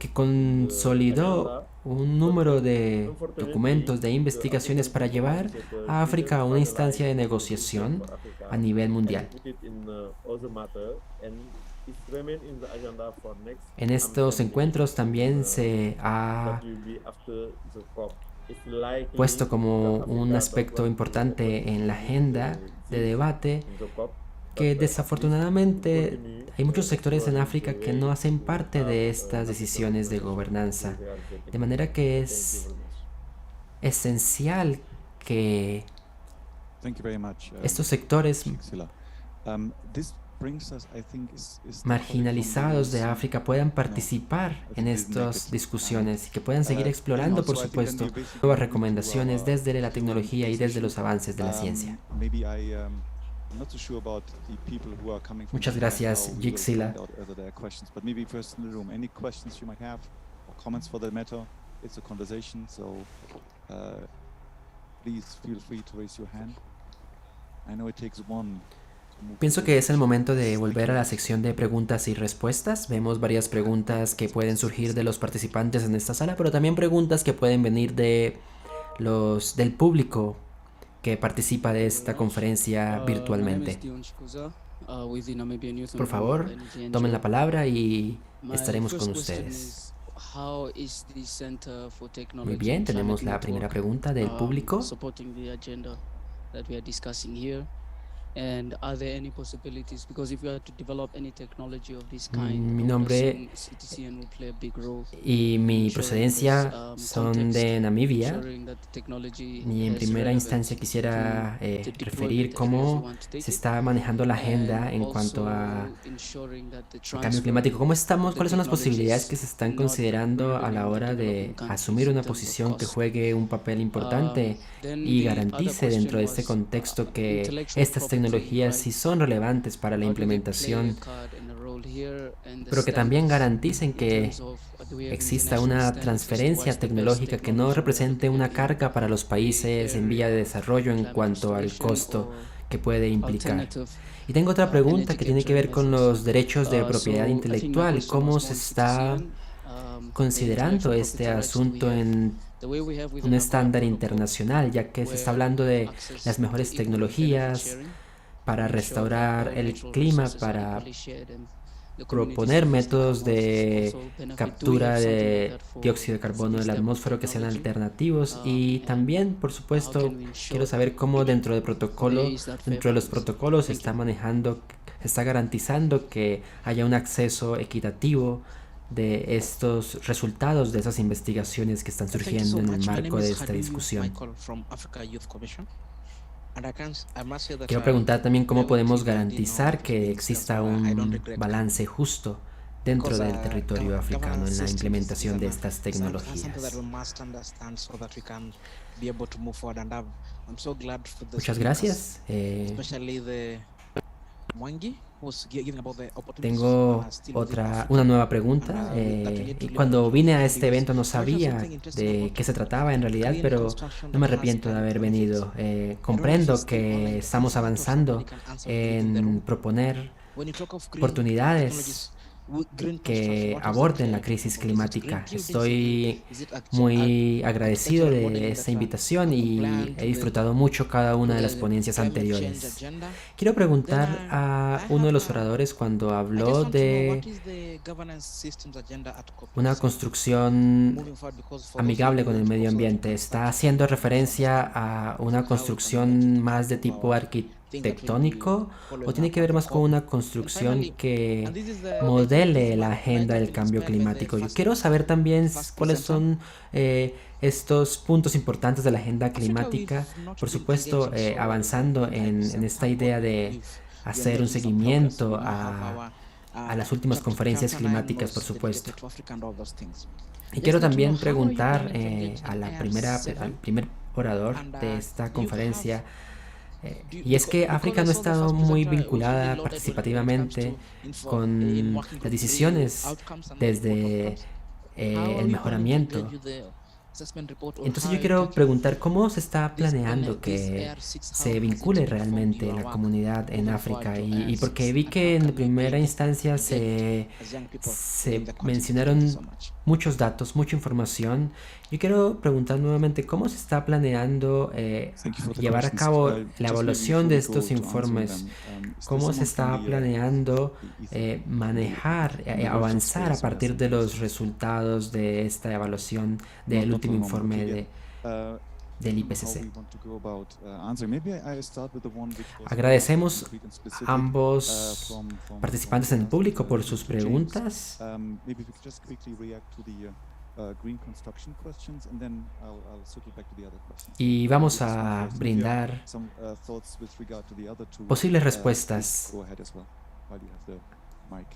Speaker 1: que consolidó un número de documentos, de investigaciones para llevar a África a una instancia de negociación a nivel mundial. En estos encuentros también se ha puesto como un aspecto importante en la agenda de debate que desafortunadamente hay muchos sectores en África que no hacen parte de estas decisiones de gobernanza, de manera que es esencial que
Speaker 3: Thank you very much,
Speaker 1: estos sectores
Speaker 3: Sila. This brings us, I think, is the
Speaker 1: marginalizados de
Speaker 3: colleague from
Speaker 1: África puedan
Speaker 3: no,
Speaker 1: participar
Speaker 3: I
Speaker 1: en
Speaker 3: think didn't make
Speaker 1: estas
Speaker 3: it.
Speaker 1: discusiones y que puedan seguir explorando, por
Speaker 3: So I think then
Speaker 1: supuesto,
Speaker 3: we basically
Speaker 1: nuevas
Speaker 3: move to
Speaker 1: recomendaciones
Speaker 3: our
Speaker 1: desde la
Speaker 3: Q&A
Speaker 1: tecnología y desde los
Speaker 3: session.
Speaker 1: avances de la ciencia.
Speaker 3: Maybe I'm not so sure about the people who are coming from
Speaker 1: Muchas
Speaker 3: Japan,
Speaker 1: gracias,
Speaker 3: how we will
Speaker 1: Jixila.
Speaker 3: find out whether there are questions. But maybe first in the room, any questions you might have or comments for that matter? It's a conversation, so please feel free to raise your hand. I know it takes one.
Speaker 1: Pienso que es el momento de volver a la sección de preguntas y respuestas. Vemos varias preguntas que pueden surgir de los participantes en esta sala, pero también preguntas que pueden venir del público que participa de esta conferencia virtualmente. Por favor, tomen la palabra y estaremos con ustedes. Muy bien, tenemos la primera pregunta del público. Mi nombre y mi procedencia son de Namibia y en primera instancia quisiera referir cómo se está manejando la agenda en cuanto a cambio climático. ¿Cuáles son las posibilidades que se están considerando a la hora de asumir una posición que juegue un papel importante y garantice dentro de este contexto que estas tecnologías sí son relevantes para la implementación, pero que también garanticen que exista una transferencia tecnológica que no represente una carga para los países en vía de desarrollo en cuanto al costo que puede implicar? Y tengo otra pregunta que tiene que ver con los derechos de propiedad intelectual. ¿Cómo se está considerando este asunto en un estándar internacional, ya que se está hablando de las mejores tecnologías para restaurar el clima, para proponer métodos de captura de dióxido de carbono del atmósfero que sean alternativos? Y también, por supuesto, quiero saber cómo dentro de los protocolos se está garantizando que haya un acceso equitativo de estos resultados de esas investigaciones que están surgiendo en el marco de esta discusión. Quiero preguntar también cómo podemos garantizar que exista un balance justo dentro del territorio africano en la implementación de estas tecnologías. Muchas gracias. Tengo una nueva pregunta. Cuando vine a este evento no sabía de qué se trataba en realidad, pero no me arrepiento de haber venido. Comprendo que estamos avanzando en proponer oportunidades que aborden la crisis climática. Estoy muy agradecido de esta invitación y he disfrutado mucho cada una de las ponencias anteriores. Quiero preguntar a uno de los oradores cuando habló de una construcción amigable con el medio ambiente. ¿Está haciendo referencia a una construcción más de tipo arquitectónico o tiene que ver más con una construcción que modele la agenda del cambio climático? Yo quiero saber también cuáles son estos puntos importantes de la agenda climática, por supuesto avanzando en esta idea de hacer un seguimiento a las últimas conferencias climáticas, por supuesto. Y quiero también preguntar al primer orador de esta conferencia, y es que África no ha estado muy vinculada participativamente con las decisiones desde el mejoramiento Entonces yo quiero preguntar cómo se está planeando que se vincule realmente la comunidad en África y porque vi que en primera instancia se mencionaron muchos datos, mucha información. Yo quiero preguntar nuevamente cómo se está planeando
Speaker 3: Thank you for the
Speaker 1: llevar a
Speaker 3: questions.
Speaker 1: cabo la
Speaker 3: Just maybe
Speaker 1: evaluación de
Speaker 3: before we go
Speaker 1: estos
Speaker 3: to answering
Speaker 1: informes.
Speaker 3: them, is there
Speaker 1: ¿Cómo se
Speaker 3: someone
Speaker 1: está
Speaker 3: from
Speaker 1: planeando
Speaker 3: the Ether,
Speaker 1: manejar,
Speaker 3: from the virtual
Speaker 1: avanzar a
Speaker 3: space who has
Speaker 1: partir
Speaker 3: some
Speaker 1: de los
Speaker 3: questions?
Speaker 1: resultados de esta evaluación
Speaker 3: No,
Speaker 1: del
Speaker 3: no
Speaker 1: último
Speaker 3: for the moment.
Speaker 1: informe
Speaker 3: Okay, yeah.
Speaker 1: del
Speaker 3: How
Speaker 1: IPCC?
Speaker 3: we want to go about answering. Maybe I start with the one which was more
Speaker 1: Agradecemos
Speaker 3: concrete and
Speaker 1: a
Speaker 3: specific
Speaker 1: ambos
Speaker 3: from
Speaker 1: participantes en el público por sus
Speaker 3: to James.
Speaker 1: preguntas.
Speaker 3: Maybe we could just quickly react to the green construction questions, and then I'll circle back to the other questions.
Speaker 1: Y
Speaker 3: I'll
Speaker 1: vamos
Speaker 3: do this one
Speaker 1: a
Speaker 3: first. If you have
Speaker 1: brindar
Speaker 3: some thoughts with regard to the other two,
Speaker 1: posibles
Speaker 3: please
Speaker 1: respuestas,
Speaker 3: go ahead as well while you have the mic.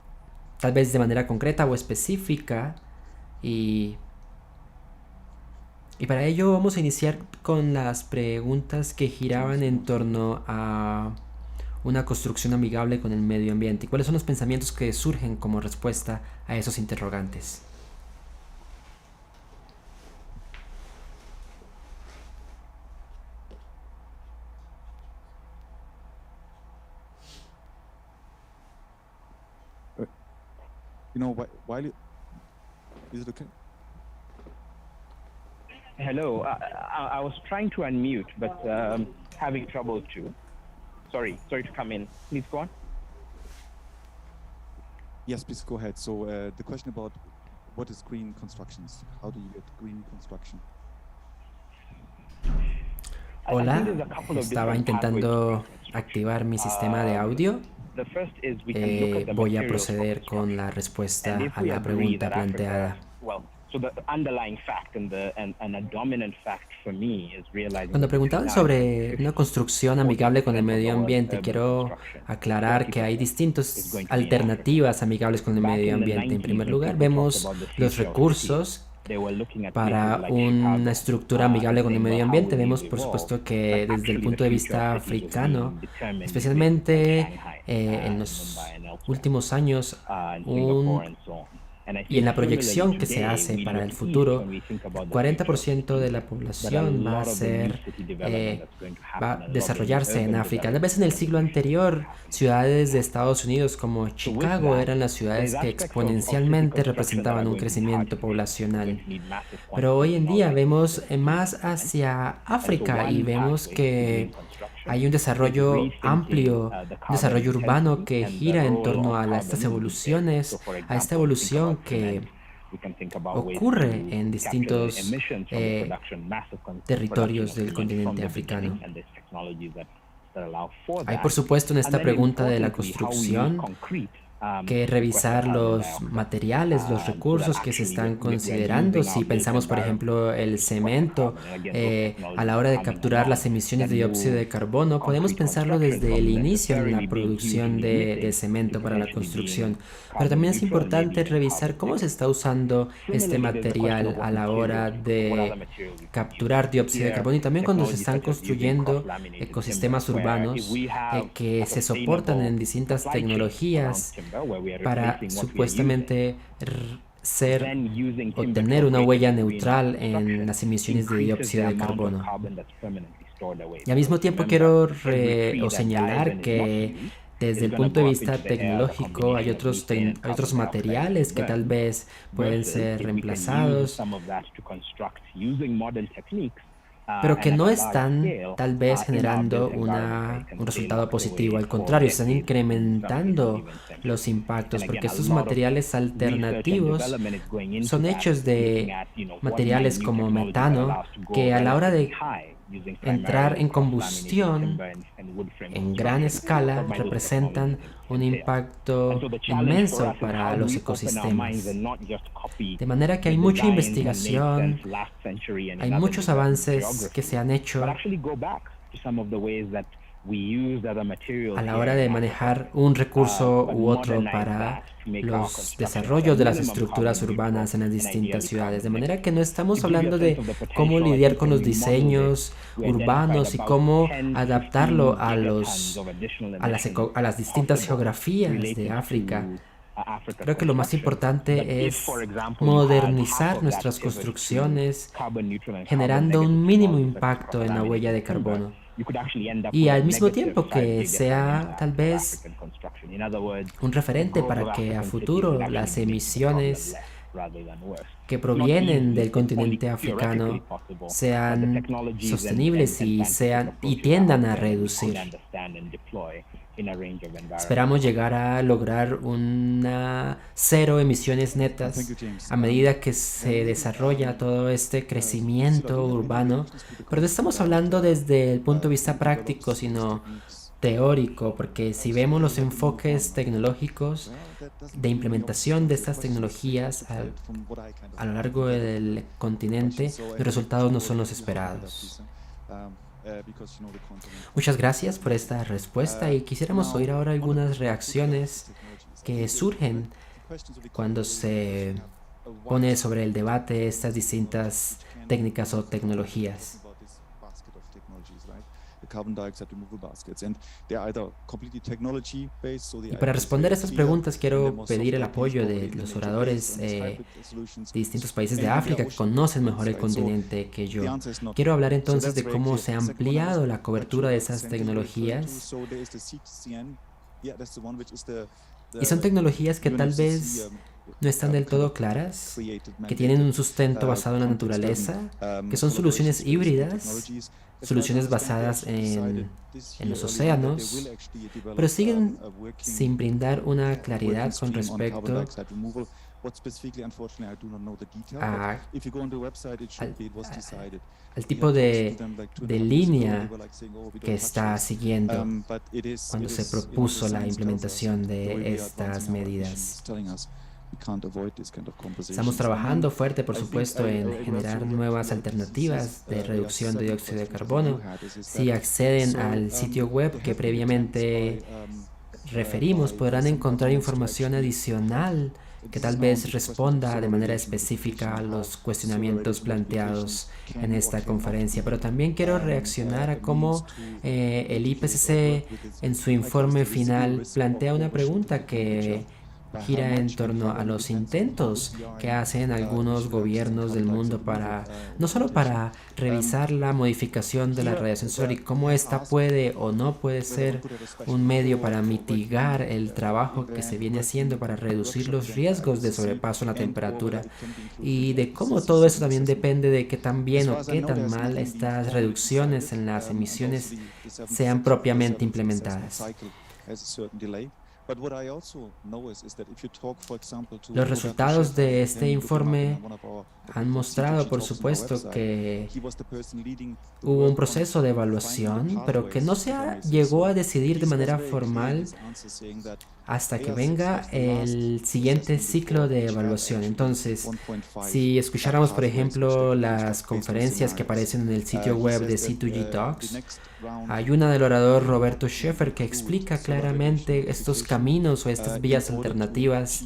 Speaker 1: tal vez de manera concreta o específica. Y para ello vamos a iniciar con las preguntas que giraban en torno a una construcción amigable con el medio ambiente. ¿Y cuáles son los pensamientos que surgen como respuesta a esos interrogantes?
Speaker 3: You know, while you, is it okay?
Speaker 2: Hello. I was trying to unmute, but having trouble too. Sorry to come in. Please go on.
Speaker 3: Yes, please go ahead. So the question about what is green constructions? How do you get green construction?
Speaker 1: Hola, estaba intentando activar mi sistema de audio. Voy a proceder con la respuesta a la pregunta planteada. Cuando preguntaban sobre una construcción amigable con el medio ambiente, quiero aclarar que hay distintas alternativas amigables con el medio ambiente. En primer lugar, vemos los recursos para una estructura amigable con el medio ambiente. Vemos, por supuesto, que desde el punto de vista africano, especialmente en los últimos años, y en la proyección que se hace para el futuro, 40% de la población va a desarrollarse en África. Tal vez en el siglo anterior, ciudades de Estados Unidos como Chicago eran las ciudades que exponencialmente representaban un crecimiento poblacional. Pero hoy en día vemos más hacia África y vemos que hay un desarrollo amplio, un desarrollo urbano que gira en torno a estas evoluciones, a esta evolución que ocurre en distintos territorios del continente africano. Hay, por supuesto, en esta pregunta de la construcción que revisar los materiales, los recursos que se están considerando. Si pensamos, por ejemplo, el cemento, a la hora de capturar las emisiones de dióxido de carbono, podemos pensarlo desde el inicio en la producción de cemento para la construcción. Pero también es importante revisar cómo se está usando este material a la hora de capturar dióxido de carbono y también cuando se están construyendo ecosistemas urbanos que se soportan en distintas tecnologías para supuestamente tener una huella neutral en las emisiones de dióxido de carbono. Y al mismo tiempo quiero señalar que desde el punto de vista tecnológico hay otros materiales que tal vez pueden ser reemplazados, pero que no están tal vez generando un resultado positivo. Al contrario, están incrementando los impactos porque estos materiales alternativos son hechos de materiales como metano que a la hora de entrar en combustión en gran escala representan un impacto inmenso para los ecosistemas. De manera que hay mucha investigación, hay muchos avances que se han hecho a la hora de manejar un recurso u otro para los desarrollos de las estructuras urbanas en las distintas ciudades. De manera que no estamos hablando de cómo lidiar con los diseños urbanos y cómo adaptarlo a las distintas geografías de África. Creo que lo más importante es modernizar nuestras construcciones, generando un mínimo impacto en la huella de carbono. Y al mismo tiempo que sea tal vez un referente para que a futuro las emisiones que provienen del continente africano sean sostenibles y tiendan a reducir. Esperamos llegar a lograr una cero emisiones netas a medida que se desarrolla todo este crecimiento urbano, pero no estamos hablando desde el punto de vista práctico, sino teórico, porque si vemos los enfoques tecnológicos de implementación de estas tecnologías a lo largo del continente, los resultados no son los esperados. Muchas gracias por esta respuesta y quisiéramos oír ahora algunas reacciones que surgen cuando se pone sobre el debate estas distintas técnicas o tecnologías. Y para responder a estas preguntas quiero pedir el apoyo de los oradores de distintos países de África que conocen mejor el continente que yo. Quiero hablar entonces de cómo se ha ampliado la cobertura de esas tecnologías. Y son tecnologías que tal vez no están del todo claras, que tienen un sustento basado en la naturaleza, que son soluciones híbridas, soluciones basadas en los océanos, pero siguen sin brindar una claridad con respecto al tipo de línea que está siguiendo cuando se propuso la implementación de estas medidas. Estamos trabajando fuerte, por supuesto, en generar nuevas alternativas de reducción de dióxido de carbono. Si acceden al sitio web que previamente referimos, podrán encontrar información adicional que tal vez responda de manera específica a los cuestionamientos planteados en esta conferencia. Pero también quiero reaccionar a cómo el IPCC en su informe final plantea una pregunta que gira en torno a los intentos que hacen algunos gobiernos del mundo para, no solo para revisar la modificación de la radiación solar y cómo ésta puede o no puede ser un medio para mitigar el trabajo que se viene haciendo para reducir los riesgos de sobrepaso en la temperatura, y de cómo todo eso también depende de qué tan bien o qué tan mal estas reducciones en las emisiones sean propiamente implementadas. Los resultados de este informe han mostrado, por supuesto, que hubo un proceso de evaluación, pero que no se llegó a decidir de manera formal hasta que venga el siguiente ciclo de evaluación. Entonces, si escucháramos, por ejemplo, las conferencias que aparecen en el sitio web de C2G Talks, hay una del orador Roberto Schaeffer que explica claramente estos caminos o estas vías alternativas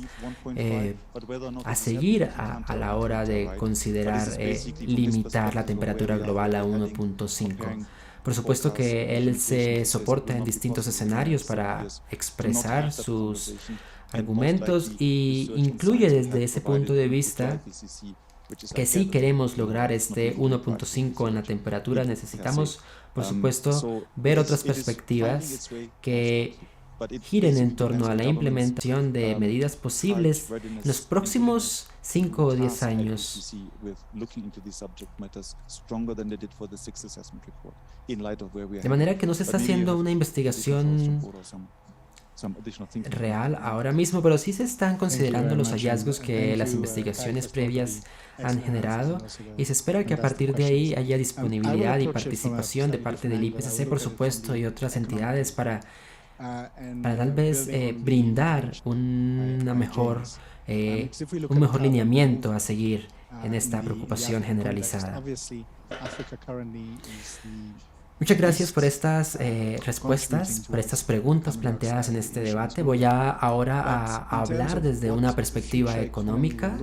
Speaker 1: a seguir a la hora de considerar limitar la temperatura global a 1.5. Por supuesto que él se soporta en distintos escenarios para expresar sus argumentos y incluye desde ese punto de vista que si queremos lograr este 1.5 en la temperatura, necesitamos, por supuesto, ver otras perspectivas que giren en torno a la implementación de medidas posibles en los próximos 5 o 10 años. De manera que no se está haciendo una investigación real ahora mismo, pero sí se están considerando los hallazgos que las investigaciones previas han generado, y se espera que a partir de ahí haya disponibilidad y participación de parte del IPCC, por supuesto, y otras entidades para tal vez brindar un mejor lineamiento a seguir en esta preocupación generalizada. Muchas gracias por estas respuestas, por estas preguntas planteadas en este debate. Voy ahora a hablar desde una perspectiva económica,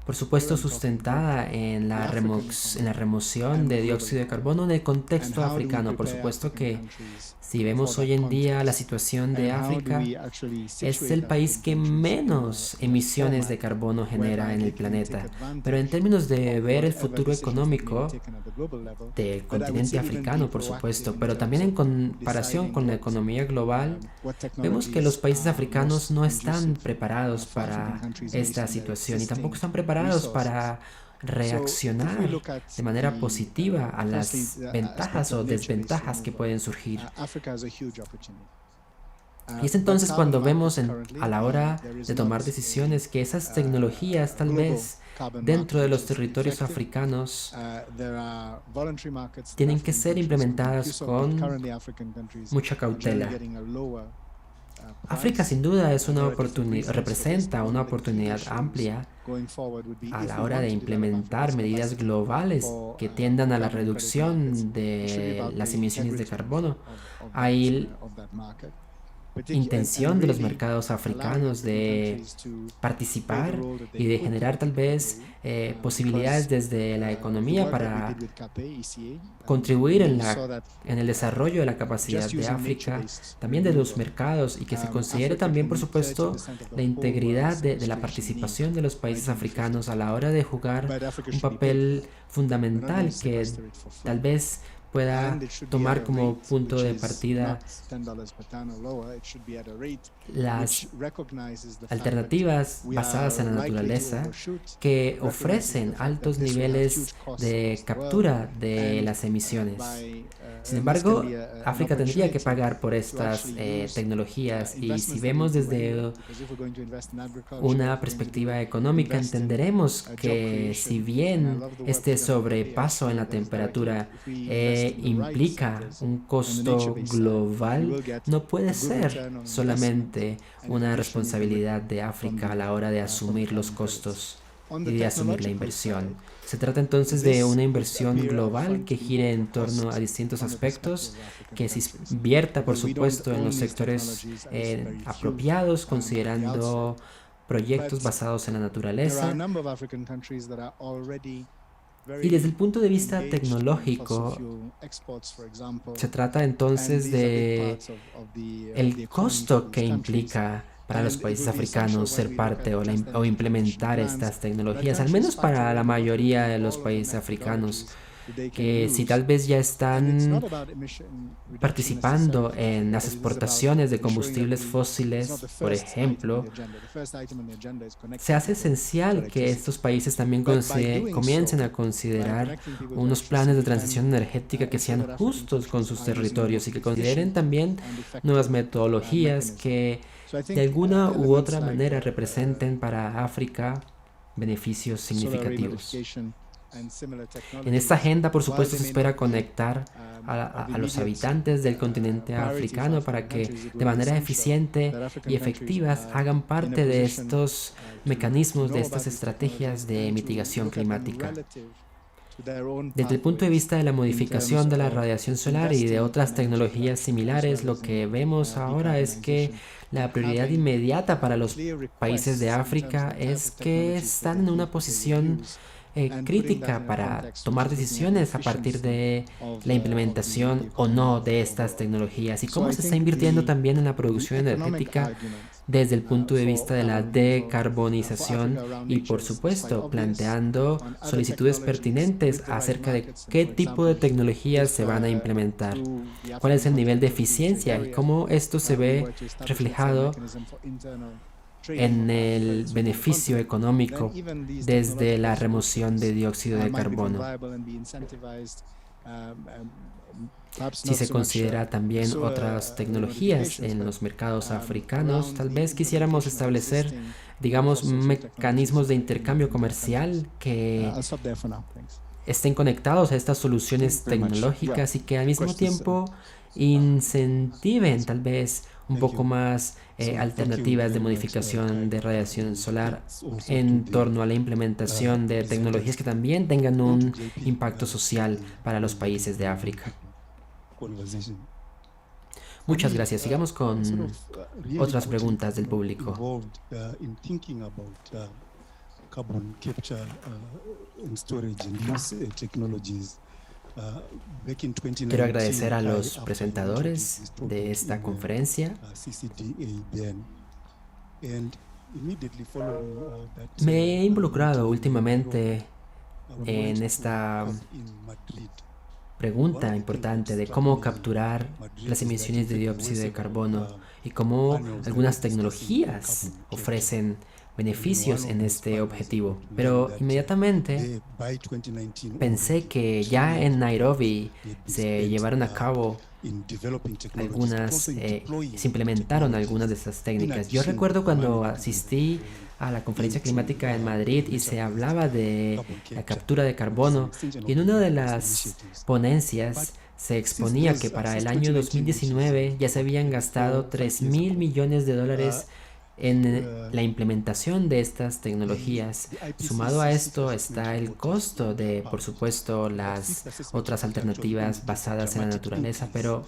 Speaker 1: por supuesto sustentada en la remoción de dióxido de carbono en el contexto africano. Por supuesto que si vemos hoy en día la situación de África, es el país que menos emisiones de carbono genera en el planeta. Pero en términos de ver el futuro económico del continente africano, por supuesto, pero también en comparación con la economía global, vemos que los países africanos no están preparados para esta situación y tampoco están preparados para reaccionar de manera positiva a las ventajas o desventajas que pueden surgir. Y es entonces cuando vemos a la hora de tomar decisiones que esas tecnologías tal vez dentro de los territorios africanos tienen que ser implementadas con mucha cautela. África sin duda es una representa una oportunidad amplia a la hora de implementar medidas globales que tiendan a la reducción de las emisiones de carbono. Hay intención de los mercados africanos de participar y de generar tal vez posibilidades desde la economía para contribuir en el desarrollo de la capacidad de África, también de los mercados, y que se considere también, por supuesto, la integridad de la participación de los países africanos a la hora de jugar un papel fundamental que tal vez pueda tomar como punto de partida las alternativas basadas en la naturaleza que ofrecen altos niveles de captura de las emisiones. Sin embargo, África tendría que pagar por estas tecnologías, y si vemos desde una perspectiva económica, entenderemos que si bien este sobrepaso en la temperatura implica un costo global, no puede ser solamente una responsabilidad de África a la hora de asumir los costos y de asumir la inversión. Se trata entonces de una inversión global que gire en torno a distintos aspectos, que se invierta, por supuesto, en los sectores apropiados, considerando proyectos basados en la naturaleza. Y desde el punto de vista tecnológico, se trata entonces de el costo que implica para los países africanos ser parte o implementar estas tecnologías, al menos para la mayoría de los países africanos, que si tal vez ya están participando en las exportaciones de combustibles fósiles, por ejemplo, se hace esencial que estos países también comiencen a considerar unos planes de transición energética que sean justos con sus territorios y que consideren también nuevas metodologías que de alguna u otra manera representen para África beneficios significativos. En esta agenda, por supuesto, se espera conectar a los habitantes del continente africano para que de manera eficiente y efectiva hagan parte de estos mecanismos, de estas estrategias de mitigación climática. Desde el punto de vista de la modificación de la radiación solar y de otras tecnologías similares, lo que vemos ahora es que la prioridad inmediata para los países de África es que están en una posición crítica para tomar decisiones a partir de la implementación o no de estas tecnologías, y cómo se está invirtiendo también en la producción energética desde el punto de vista de la decarbonización y, por supuesto, planteando solicitudes pertinentes acerca de qué tipo de tecnologías se van a implementar, cuál es el nivel de eficiencia y cómo esto se ve reflejado en el beneficio económico desde la remoción de dióxido de carbono. Si se considera también otras tecnologías en los mercados africanos, tal vez quisiéramos establecer, digamos, mecanismos de intercambio comercial que estén conectados a estas soluciones tecnológicas y que al mismo tiempo incentiven tal vez un poco más alternativas de modificación de radiación solar en torno a la implementación de tecnologías que también tengan un impacto social para los países de África. Muchas gracias. Sigamos con otras preguntas del público.
Speaker 4: carbon capture and storage and use technologies. Back in
Speaker 1: Quiero
Speaker 4: 2019,
Speaker 1: agradecer a
Speaker 4: I
Speaker 1: los
Speaker 4: applied
Speaker 1: presentadores
Speaker 4: this
Speaker 1: de
Speaker 4: topic
Speaker 1: esta
Speaker 4: in,
Speaker 1: conferencia.
Speaker 4: CCDA then. And immediately following that,
Speaker 1: Me he involucrado
Speaker 4: meeting in
Speaker 1: últimamente
Speaker 4: Nairobi, we went
Speaker 1: en
Speaker 4: to
Speaker 1: esta
Speaker 4: COP in Madrid.
Speaker 1: pregunta importante de cómo capturar las emisiones de dióxido de carbono y cómo algunas tecnologías ofrecen beneficios en este objetivo. Pero inmediatamente pensé que ya en Nairobi se llevaron a cabo se implementaron algunas de estas técnicas. Yo recuerdo cuando asistí a la conferencia climática en Madrid y se hablaba de la captura de carbono, y en una de las ponencias se exponía que para el año 2019 ya se habían gastado 3.000 millones de dólares en la implementación de estas tecnologías. Sumado a esto está el costo de, por supuesto, las otras alternativas basadas en la naturaleza, pero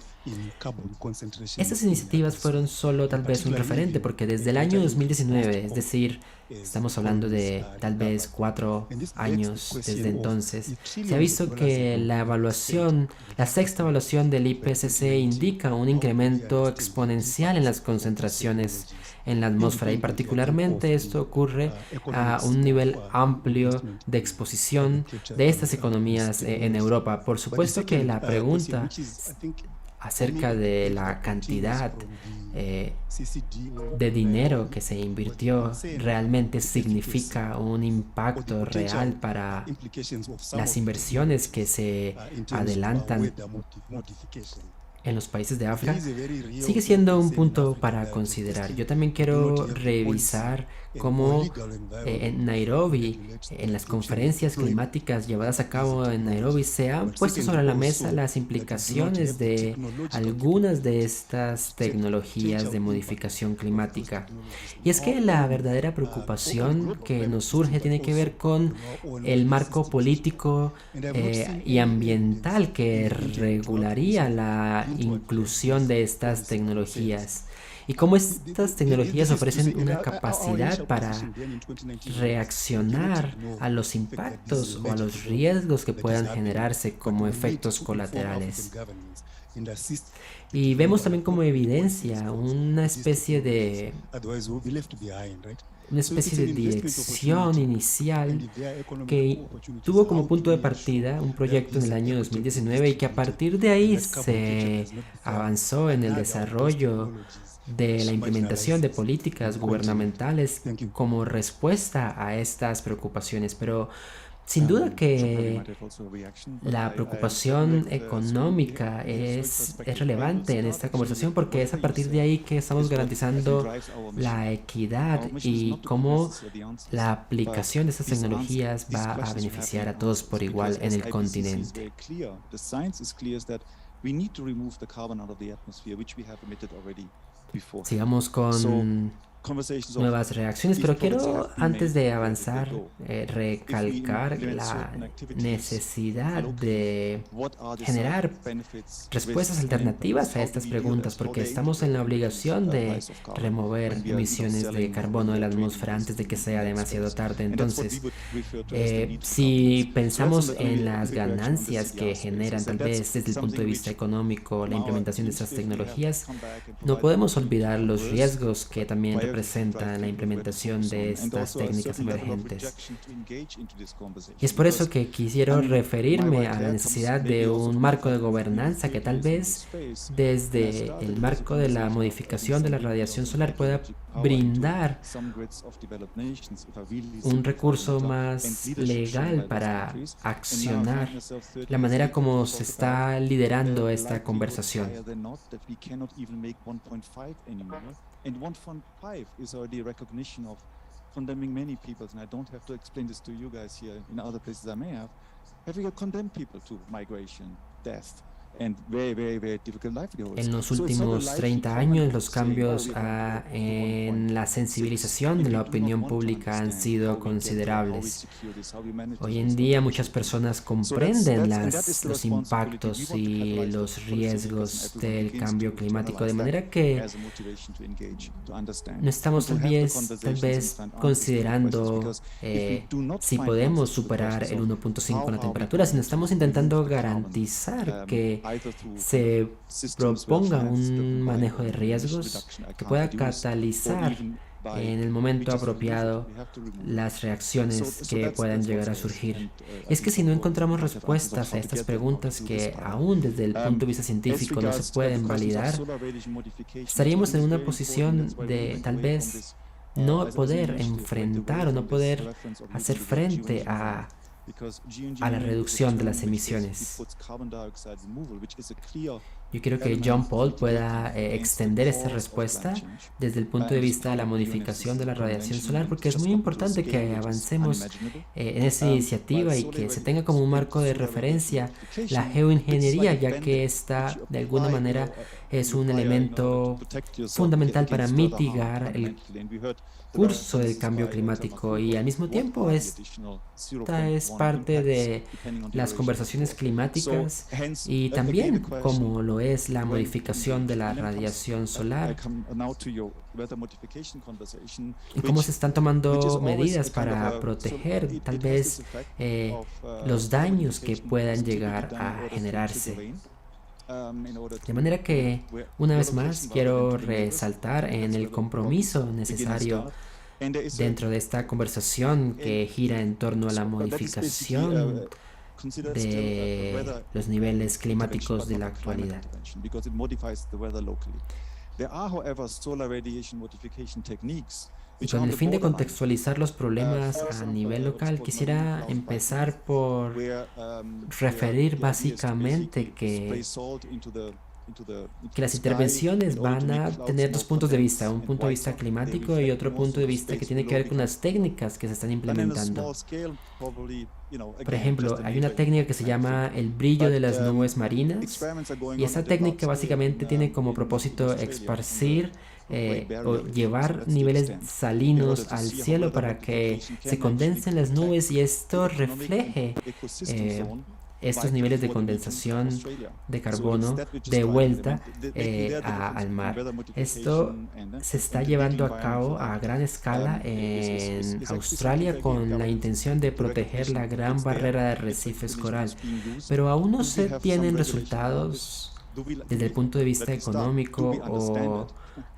Speaker 1: estas iniciativas fueron solo tal vez un referente, porque desde el año 2019, es decir, estamos hablando de tal vez 4 años desde entonces, se ha visto que la sexta evaluación del IPCC indica un incremento exponencial en las concentraciones en la atmósfera, y particularmente esto ocurre a un nivel amplio de exposición de estas economías en Europa. Por supuesto que la pregunta acerca de la cantidad de dinero que se invirtió realmente significa un impacto real para las inversiones que se adelantan en los países de África, sigue siendo un punto para considerar. Yo también quiero revisar cómo en Nairobi, en las conferencias climáticas llevadas a cabo en Nairobi, se han puesto sobre la mesa las implicaciones de algunas de estas tecnologías de modificación climática. Y es que la verdadera preocupación que nos surge tiene que ver con el marco político y ambiental que regularía la inclusión de estas tecnologías, y cómo estas tecnologías ofrecen una capacidad para reaccionar a los impactos o a los riesgos que puedan generarse como efectos colaterales. Y vemos también como evidencia una especie de dirección inicial que tuvo como punto de partida un proyecto en el año 2019, y que a partir de ahí se avanzó en el desarrollo de la implementación de políticas gubernamentales como respuesta a estas preocupaciones. Pero sin duda que la preocupación económica es relevante en esta conversación, porque es a partir de ahí que estamos garantizando la equidad y cómo la aplicación de estas tecnologías va a beneficiar a todos por igual en el continente. Sigamos con nuevas reacciones, pero quiero, antes de avanzar, recalcar la necesidad de generar respuestas alternativas a estas preguntas, porque estamos en la obligación de remover emisiones de carbono de la atmósfera antes de que sea demasiado tarde. Entonces, si pensamos en las ganancias que generan, tal vez desde el punto de vista económico, la implementación de estas tecnologías, no podemos olvidar los riesgos que también representa la implementación de estas técnicas emergentes. Y es por eso que quisiera referirme a la necesidad de un marco de gobernanza que tal vez desde el marco de la modificación de la radiación solar pueda brindar un recurso más legal para accionar la manera como se está liderando esta conversación.
Speaker 3: And 1.5 is already a recognition of condemning many people, and I don't have to explain this to you guys here. In other places I may have. Africa condemned people to migration, death, and very, very, very difficult livelihoods.
Speaker 1: En los
Speaker 3: So it's not a
Speaker 1: últimos
Speaker 3: life
Speaker 1: 30
Speaker 3: economy
Speaker 1: años,
Speaker 3: to
Speaker 1: los
Speaker 3: say,
Speaker 1: cambios
Speaker 3: we have
Speaker 1: en la sensibilización de
Speaker 3: If
Speaker 1: la
Speaker 3: we do not
Speaker 1: opinión
Speaker 3: want to
Speaker 1: pública han
Speaker 3: understand
Speaker 1: sido
Speaker 3: how we get there, how we
Speaker 1: considerables.
Speaker 3: secure this, how we manage
Speaker 1: Hoy
Speaker 3: this
Speaker 1: en día muchas
Speaker 3: conservation.
Speaker 1: personas comprenden
Speaker 3: and that is the
Speaker 1: los
Speaker 3: responsibility. We
Speaker 1: impactos
Speaker 3: want to
Speaker 1: y
Speaker 3: catalyze
Speaker 1: los
Speaker 3: the policymakers
Speaker 1: riesgos
Speaker 3: and everyone
Speaker 1: del
Speaker 3: begins
Speaker 1: cambio
Speaker 3: to
Speaker 1: climático, de
Speaker 3: analyze
Speaker 1: manera
Speaker 3: that
Speaker 1: que
Speaker 3: as a motivation to engage, to understand,
Speaker 1: no estamos
Speaker 3: and to
Speaker 1: tal
Speaker 3: have the
Speaker 1: vez
Speaker 3: conversations and stand honest with the questions,
Speaker 1: considerando
Speaker 3: because if we do not
Speaker 1: si
Speaker 3: find
Speaker 1: podemos
Speaker 3: answers to the
Speaker 1: superar
Speaker 3: questions
Speaker 1: el
Speaker 3: of
Speaker 1: 1.5 en la
Speaker 3: how are we
Speaker 1: temperatura, sino
Speaker 3: going
Speaker 1: estamos
Speaker 3: to
Speaker 1: intentando
Speaker 3: remove the carbon,
Speaker 1: garantizar que
Speaker 3: either through
Speaker 1: se
Speaker 3: systems well
Speaker 1: proponga
Speaker 3: financed, driven
Speaker 1: un
Speaker 3: by
Speaker 1: manejo de
Speaker 3: emission
Speaker 1: riesgos
Speaker 3: reduction
Speaker 1: que
Speaker 3: account
Speaker 1: pueda
Speaker 3: reduced, or
Speaker 1: catalizar
Speaker 3: even by
Speaker 1: en el
Speaker 3: we
Speaker 1: momento
Speaker 3: just remove it,
Speaker 1: apropiado
Speaker 3: we have to remove it.
Speaker 1: las reacciones que puedan
Speaker 3: that's
Speaker 1: llegar a
Speaker 3: what's
Speaker 1: surgir.
Speaker 3: and, I
Speaker 1: Es que
Speaker 3: think
Speaker 1: si no
Speaker 3: Paul
Speaker 1: encontramos
Speaker 3: might have answers of
Speaker 1: respuestas a
Speaker 3: how to
Speaker 1: estas
Speaker 3: get there, how to
Speaker 1: preguntas
Speaker 3: do
Speaker 1: que
Speaker 3: this part.
Speaker 1: aún desde el punto de vista
Speaker 3: As
Speaker 1: científico no
Speaker 3: regards
Speaker 1: se
Speaker 3: the
Speaker 1: pueden
Speaker 3: questions of
Speaker 1: validar,
Speaker 3: solar radiation modification,
Speaker 1: estaríamos
Speaker 3: which
Speaker 1: en
Speaker 3: is
Speaker 1: una
Speaker 3: very
Speaker 1: posición
Speaker 3: important, that's why we're
Speaker 1: de
Speaker 3: moving
Speaker 1: tal
Speaker 3: away from
Speaker 1: vez
Speaker 3: this,
Speaker 1: no
Speaker 3: as an
Speaker 1: poder
Speaker 3: initiative,
Speaker 1: enfrentar o
Speaker 3: away
Speaker 1: no
Speaker 3: from this
Speaker 1: poder
Speaker 3: reference of
Speaker 1: hacer
Speaker 3: using the
Speaker 1: frente
Speaker 3: geoengineering,
Speaker 1: a
Speaker 3: because
Speaker 1: la
Speaker 3: geoengineering is a
Speaker 1: reducción de
Speaker 3: term
Speaker 1: las
Speaker 3: which basically
Speaker 1: emisiones.
Speaker 3: puts carbon dioxide removal, which is a clear
Speaker 1: Yo quiero que
Speaker 3: element
Speaker 1: John
Speaker 3: of
Speaker 1: Paul
Speaker 3: mitigating
Speaker 1: pueda
Speaker 3: against the
Speaker 1: extender esta
Speaker 3: cause of
Speaker 1: respuesta
Speaker 3: climate change.
Speaker 1: desde el punto de
Speaker 3: And it's
Speaker 1: vista de la
Speaker 3: probably
Speaker 1: modificación de la
Speaker 3: UNFCCC
Speaker 1: radiación
Speaker 3: convention,
Speaker 1: solar,
Speaker 3: and
Speaker 1: porque
Speaker 3: it's
Speaker 1: es
Speaker 3: just
Speaker 1: muy
Speaker 3: come to a
Speaker 1: importante
Speaker 3: scale
Speaker 1: que
Speaker 3: which is
Speaker 1: avancemos
Speaker 3: unimaginable.
Speaker 1: en esa
Speaker 3: While
Speaker 1: iniciativa y
Speaker 3: solar
Speaker 1: que se
Speaker 3: radiation
Speaker 1: tenga como un marco de
Speaker 3: solar radiation
Speaker 1: referencia la
Speaker 3: modification,
Speaker 1: geoingeniería,
Speaker 3: it's like
Speaker 1: ya que
Speaker 3: Band-Aid,
Speaker 1: esta
Speaker 3: which you
Speaker 1: de alguna
Speaker 3: apply,
Speaker 1: manera es un
Speaker 3: in order
Speaker 1: elemento
Speaker 3: to protect yourself
Speaker 1: fundamental para
Speaker 3: against further harm,
Speaker 1: mitigar el
Speaker 3: fundamentally. And we heard the
Speaker 1: curso del
Speaker 3: references
Speaker 1: cambio
Speaker 3: by
Speaker 1: climático
Speaker 3: Thomas
Speaker 1: y al mismo
Speaker 3: What
Speaker 1: tiempo
Speaker 3: are the
Speaker 1: esta
Speaker 3: additional
Speaker 1: es
Speaker 3: 0.1
Speaker 1: parte
Speaker 3: impacts
Speaker 1: de
Speaker 3: depending on
Speaker 1: las
Speaker 3: duration
Speaker 1: conversaciones
Speaker 3: and so forth.
Speaker 1: climáticas
Speaker 3: So, hence,
Speaker 1: y
Speaker 3: again,
Speaker 1: también
Speaker 3: the question,
Speaker 1: como lo es la
Speaker 3: when
Speaker 1: modificación de la
Speaker 3: when it comes-
Speaker 1: radiación
Speaker 3: I
Speaker 1: solar
Speaker 3: come now to your weather modification conversation,
Speaker 1: y cómo
Speaker 3: which-
Speaker 1: se están
Speaker 3: which is
Speaker 1: tomando
Speaker 3: always
Speaker 1: medidas
Speaker 3: a kind of
Speaker 1: para
Speaker 3: a-
Speaker 1: proteger
Speaker 3: so it
Speaker 1: tal
Speaker 3: has
Speaker 1: vez
Speaker 3: this effect
Speaker 1: eh,
Speaker 3: of,
Speaker 1: los daños que
Speaker 3: modification
Speaker 1: puedan
Speaker 3: is typically
Speaker 1: llegar
Speaker 3: done in
Speaker 1: a
Speaker 3: order to
Speaker 1: generarse.
Speaker 3: intervene, in order
Speaker 1: De
Speaker 3: to,
Speaker 1: manera que,
Speaker 3: where
Speaker 1: una vez
Speaker 3: weather
Speaker 1: más,
Speaker 3: location
Speaker 1: quiero
Speaker 3: rather than to the neighbors,
Speaker 1: resaltar en
Speaker 3: that's
Speaker 1: el
Speaker 3: where the
Speaker 1: compromiso
Speaker 3: problems begin and
Speaker 1: necesario
Speaker 3: start. And there is a-
Speaker 1: dentro de esta conversación que gira en torno a la
Speaker 3: so, that is basically,
Speaker 1: modificación
Speaker 3: considered still,
Speaker 1: de
Speaker 3: weather
Speaker 1: los niveles
Speaker 3: intervention,
Speaker 1: climáticos
Speaker 3: but
Speaker 1: de
Speaker 3: not
Speaker 1: la
Speaker 3: a climate
Speaker 1: actualidad.
Speaker 3: intervention, because it modifies the weather locally. There are, however, solar radiation modification techniques
Speaker 1: Y
Speaker 3: which
Speaker 1: con
Speaker 3: are on
Speaker 1: el
Speaker 3: the
Speaker 1: fin de
Speaker 3: borderline,
Speaker 1: contextualizar los problemas
Speaker 3: for
Speaker 1: a
Speaker 3: example,
Speaker 1: nivel
Speaker 3: what's
Speaker 1: local,
Speaker 3: called
Speaker 1: quisiera
Speaker 3: marine cloud
Speaker 1: empezar
Speaker 3: piping,
Speaker 1: por
Speaker 3: where,
Speaker 1: referir
Speaker 3: the idea is to
Speaker 1: básicamente
Speaker 3: basically
Speaker 1: que
Speaker 3: spray salt into the
Speaker 1: las
Speaker 3: sky
Speaker 1: intervenciones
Speaker 3: in order
Speaker 1: van
Speaker 3: to make
Speaker 1: a
Speaker 3: cloud
Speaker 1: tener
Speaker 3: smoke
Speaker 1: dos puntos de
Speaker 3: condense
Speaker 1: vista, un
Speaker 3: and
Speaker 1: punto de
Speaker 3: white
Speaker 1: vista
Speaker 3: smoke. They
Speaker 1: climático y
Speaker 3: reflect
Speaker 1: otro
Speaker 3: most
Speaker 1: punto
Speaker 3: of
Speaker 1: de
Speaker 3: the
Speaker 1: vista que
Speaker 3: space
Speaker 1: tiene que
Speaker 3: below
Speaker 1: ver con
Speaker 3: because
Speaker 1: las técnicas que se están
Speaker 3: then in a
Speaker 1: implementando.
Speaker 3: small scale, probably,
Speaker 1: Por
Speaker 3: again,
Speaker 1: ejemplo,
Speaker 3: just a
Speaker 1: hay una
Speaker 3: nature
Speaker 1: técnica que se llama
Speaker 3: thing.
Speaker 1: el brillo de
Speaker 3: But,
Speaker 1: las nubes marinas
Speaker 3: experiments are going
Speaker 1: y
Speaker 3: on
Speaker 1: esa
Speaker 3: at a
Speaker 1: técnica
Speaker 3: large scale
Speaker 1: básicamente
Speaker 3: in,
Speaker 1: tiene como
Speaker 3: in
Speaker 1: propósito
Speaker 3: Australia,
Speaker 1: esparcir
Speaker 3: on the Great Barrier
Speaker 1: o
Speaker 3: Reef. So
Speaker 1: llevar
Speaker 3: that's the
Speaker 1: niveles
Speaker 3: extent. In order
Speaker 1: salinos
Speaker 3: to
Speaker 1: al
Speaker 3: see how
Speaker 1: cielo
Speaker 3: weather
Speaker 1: para que
Speaker 3: modification
Speaker 1: se
Speaker 3: can
Speaker 1: condensen
Speaker 3: actually
Speaker 1: las nubes y
Speaker 3: protect
Speaker 1: esto
Speaker 3: the economic
Speaker 1: refleje
Speaker 3: and ecosystem
Speaker 1: eh,
Speaker 3: zone
Speaker 1: estos
Speaker 3: vital
Speaker 1: niveles de
Speaker 3: for the region of
Speaker 1: condensación
Speaker 3: Australia.
Speaker 1: de
Speaker 3: So
Speaker 1: carbono
Speaker 3: it's that which is
Speaker 1: de
Speaker 3: driving
Speaker 1: vuelta
Speaker 3: them. Making there the difference
Speaker 1: al mar.
Speaker 3: between weather
Speaker 1: Esto
Speaker 3: modification and
Speaker 1: se está
Speaker 3: and the
Speaker 1: llevando
Speaker 3: built
Speaker 1: a cabo
Speaker 3: environment
Speaker 1: a
Speaker 3: for
Speaker 1: gran escala
Speaker 3: is
Speaker 1: en
Speaker 3: actually
Speaker 1: Australia
Speaker 3: something that
Speaker 1: con la
Speaker 3: governments
Speaker 1: intención de
Speaker 3: the
Speaker 1: proteger la
Speaker 3: recognition of
Speaker 1: gran
Speaker 3: it's there,
Speaker 1: barrera de
Speaker 3: it's
Speaker 1: arrecifes
Speaker 3: regulation
Speaker 1: coral,
Speaker 3: is being used.
Speaker 1: pero aún no
Speaker 3: Do we
Speaker 1: se
Speaker 3: have
Speaker 1: tienen
Speaker 3: some regulation
Speaker 1: resultados
Speaker 3: Do we- do
Speaker 1: desde el
Speaker 3: we-
Speaker 1: punto de vista
Speaker 3: let me start. Do
Speaker 1: económico
Speaker 3: we understand
Speaker 1: o
Speaker 3: it?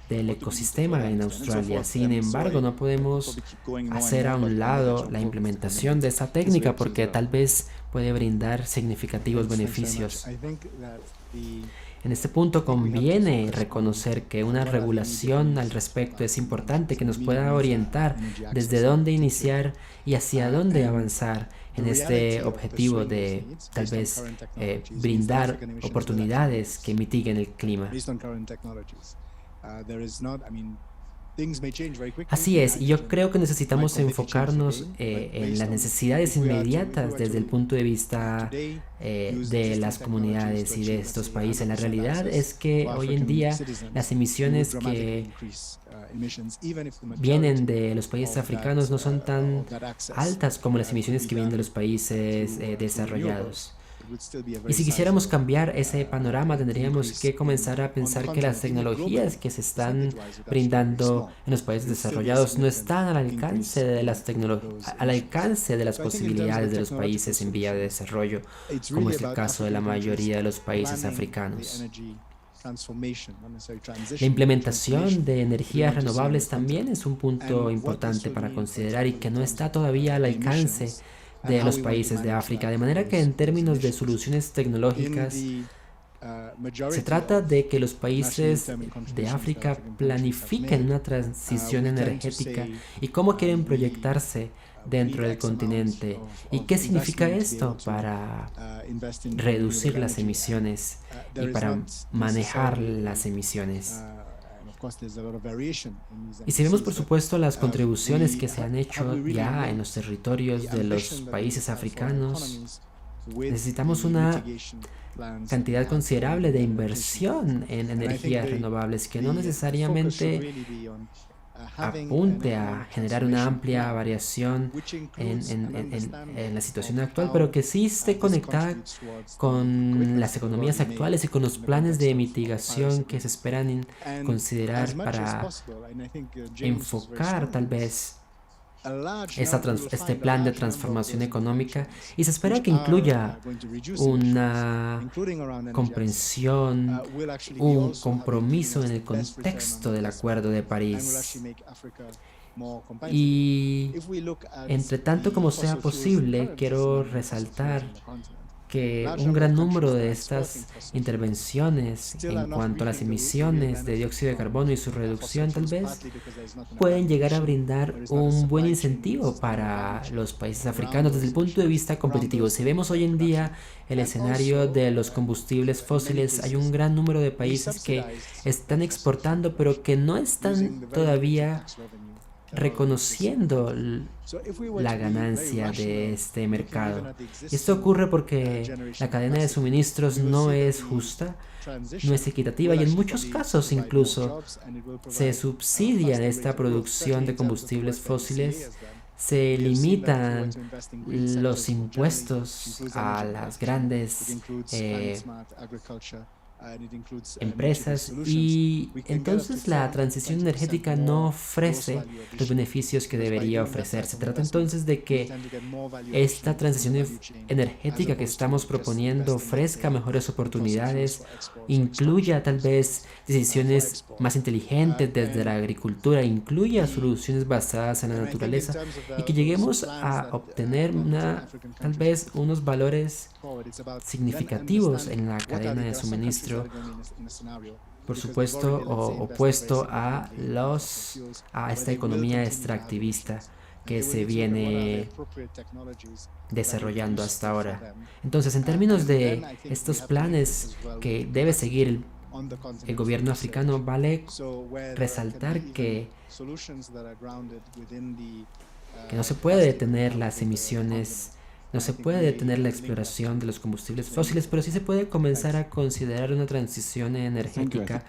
Speaker 1: del
Speaker 3: What do we need to
Speaker 1: ecosistema
Speaker 3: further
Speaker 1: en
Speaker 3: understand? And so
Speaker 1: Australia.
Speaker 3: forth.
Speaker 1: Sin
Speaker 3: So
Speaker 1: embargo,
Speaker 3: I
Speaker 1: no podemos
Speaker 3: probably keep going more and
Speaker 1: hacer a
Speaker 3: more, but
Speaker 1: un
Speaker 3: I
Speaker 1: lado
Speaker 3: jump
Speaker 1: la
Speaker 3: over
Speaker 1: implementación de esa
Speaker 3: this
Speaker 1: técnica
Speaker 3: way
Speaker 1: porque
Speaker 3: to
Speaker 1: tal vez puede brindar significativos
Speaker 4: Thanks very
Speaker 1: beneficios.
Speaker 4: much. I think that the
Speaker 1: En este punto conviene reconocer que una regulación al respecto es importante, que nos pueda orientar desde dónde iniciar y hacia dónde avanzar en este objetivo de tal vez brindar oportunidades que mitiguen el clima.
Speaker 4: based on current technologies. There is not, I mean, things may change very quickly.
Speaker 1: Así es, y yo
Speaker 4: Hydrogen
Speaker 1: creo que necesitamos
Speaker 4: might completely change
Speaker 1: enfocarnos
Speaker 4: again, but
Speaker 1: en
Speaker 4: based
Speaker 1: las
Speaker 4: on
Speaker 1: necesidades
Speaker 4: if we are to-
Speaker 1: inmediatas desde el punto de vista
Speaker 4: today,
Speaker 1: de las comunidades y de estos países. La realidad es que hoy en día las emisiones que vienen de los países africanos no son tan altas como las emisiones que vienen de los países desarrollados. Y si quisiéramos cambiar ese panorama, tendríamos que comenzar a pensar que las tecnologías que se están brindando en los países desarrollados no están al alcance de al alcance de las posibilidades de los países en vía de desarrollo, como es el caso de la mayoría de los países africanos. La implementación de energías renovables también es un punto importante para considerar y que no está todavía al alcance de los países de África, de manera que en términos de soluciones tecnológicas se trata de que los países de África planifiquen una transición energética y cómo quieren proyectarse dentro del continente y qué significa esto para reducir las emisiones y para manejar las emisiones. Y si vemos, por supuesto, las contribuciones que se han hecho ya en los territorios de los países africanos, Necesitamos una cantidad considerable de inversión en energías renovables que no necesariamente apunte a generar una amplia variación en la situación actual, pero que sí esté conectada con las economías actuales y con los planes de mitigación que se esperan considerar para enfocar tal vez este plan de transformación económica, y se espera que incluya una comprensión, un compromiso en el contexto del Acuerdo de París. Y entre tanto como sea posible, quiero resaltar que un gran número de estas intervenciones en cuanto a las emisiones de dióxido de carbono y su reducción tal vez pueden llegar a brindar un buen incentivo para los países africanos desde el punto de vista competitivo. Si vemos hoy en día el escenario de los combustibles fósiles, hay un gran número de países que están exportando pero que no están todavía reconociendo la ganancia de este mercado. Y esto ocurre porque la cadena de suministros no es justa, no es equitativa, y en muchos casos incluso se subsidia esta producción de combustibles fósiles, se limitan los impuestos a las grandes empresas, y entonces la transición energética no ofrece los beneficios que debería ofrecer. Se trata entonces de que esta transición energética que estamos proponiendo ofrezca mejores oportunidades, incluya tal vez decisiones más inteligentes desde la agricultura, incluya soluciones basadas en la naturaleza, y que lleguemos a obtener tal vez unos valores significativos en la cadena de suministro, por supuesto, opuesto a esta economía extractivista que se viene desarrollando hasta ahora. Entonces, en términos de estos planes que debe seguir el gobierno africano, vale resaltar que no se puede detener las emisiones, no se puede detener la exploración de los combustibles fósiles, pero sí se puede comenzar a considerar una transición energética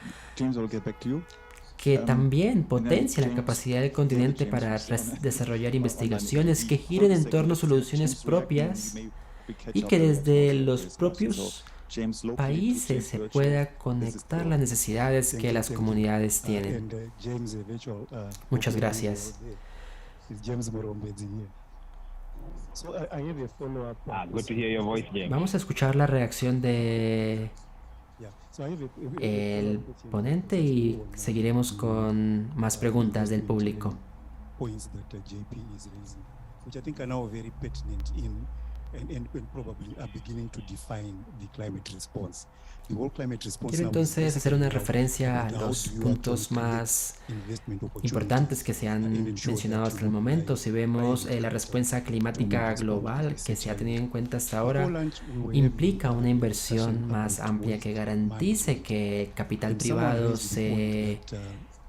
Speaker 1: que también potencia la capacidad del continente para desarrollar investigaciones que giren en torno a soluciones propias y que desde los propios países se pueda conectar las necesidades que las comunidades tienen. Muchas gracias.
Speaker 2: Good to hear your voice, James.
Speaker 1: Vamos a escuchar la reacción de el ponente y seguiremos con más preguntas del público. Quiero entonces hacer una referencia a los puntos más importantes que se han mencionado hasta el momento. Si vemos la respuesta climática global que se ha tenido en cuenta hasta ahora, implica una inversión más amplia que garantice que capital privado se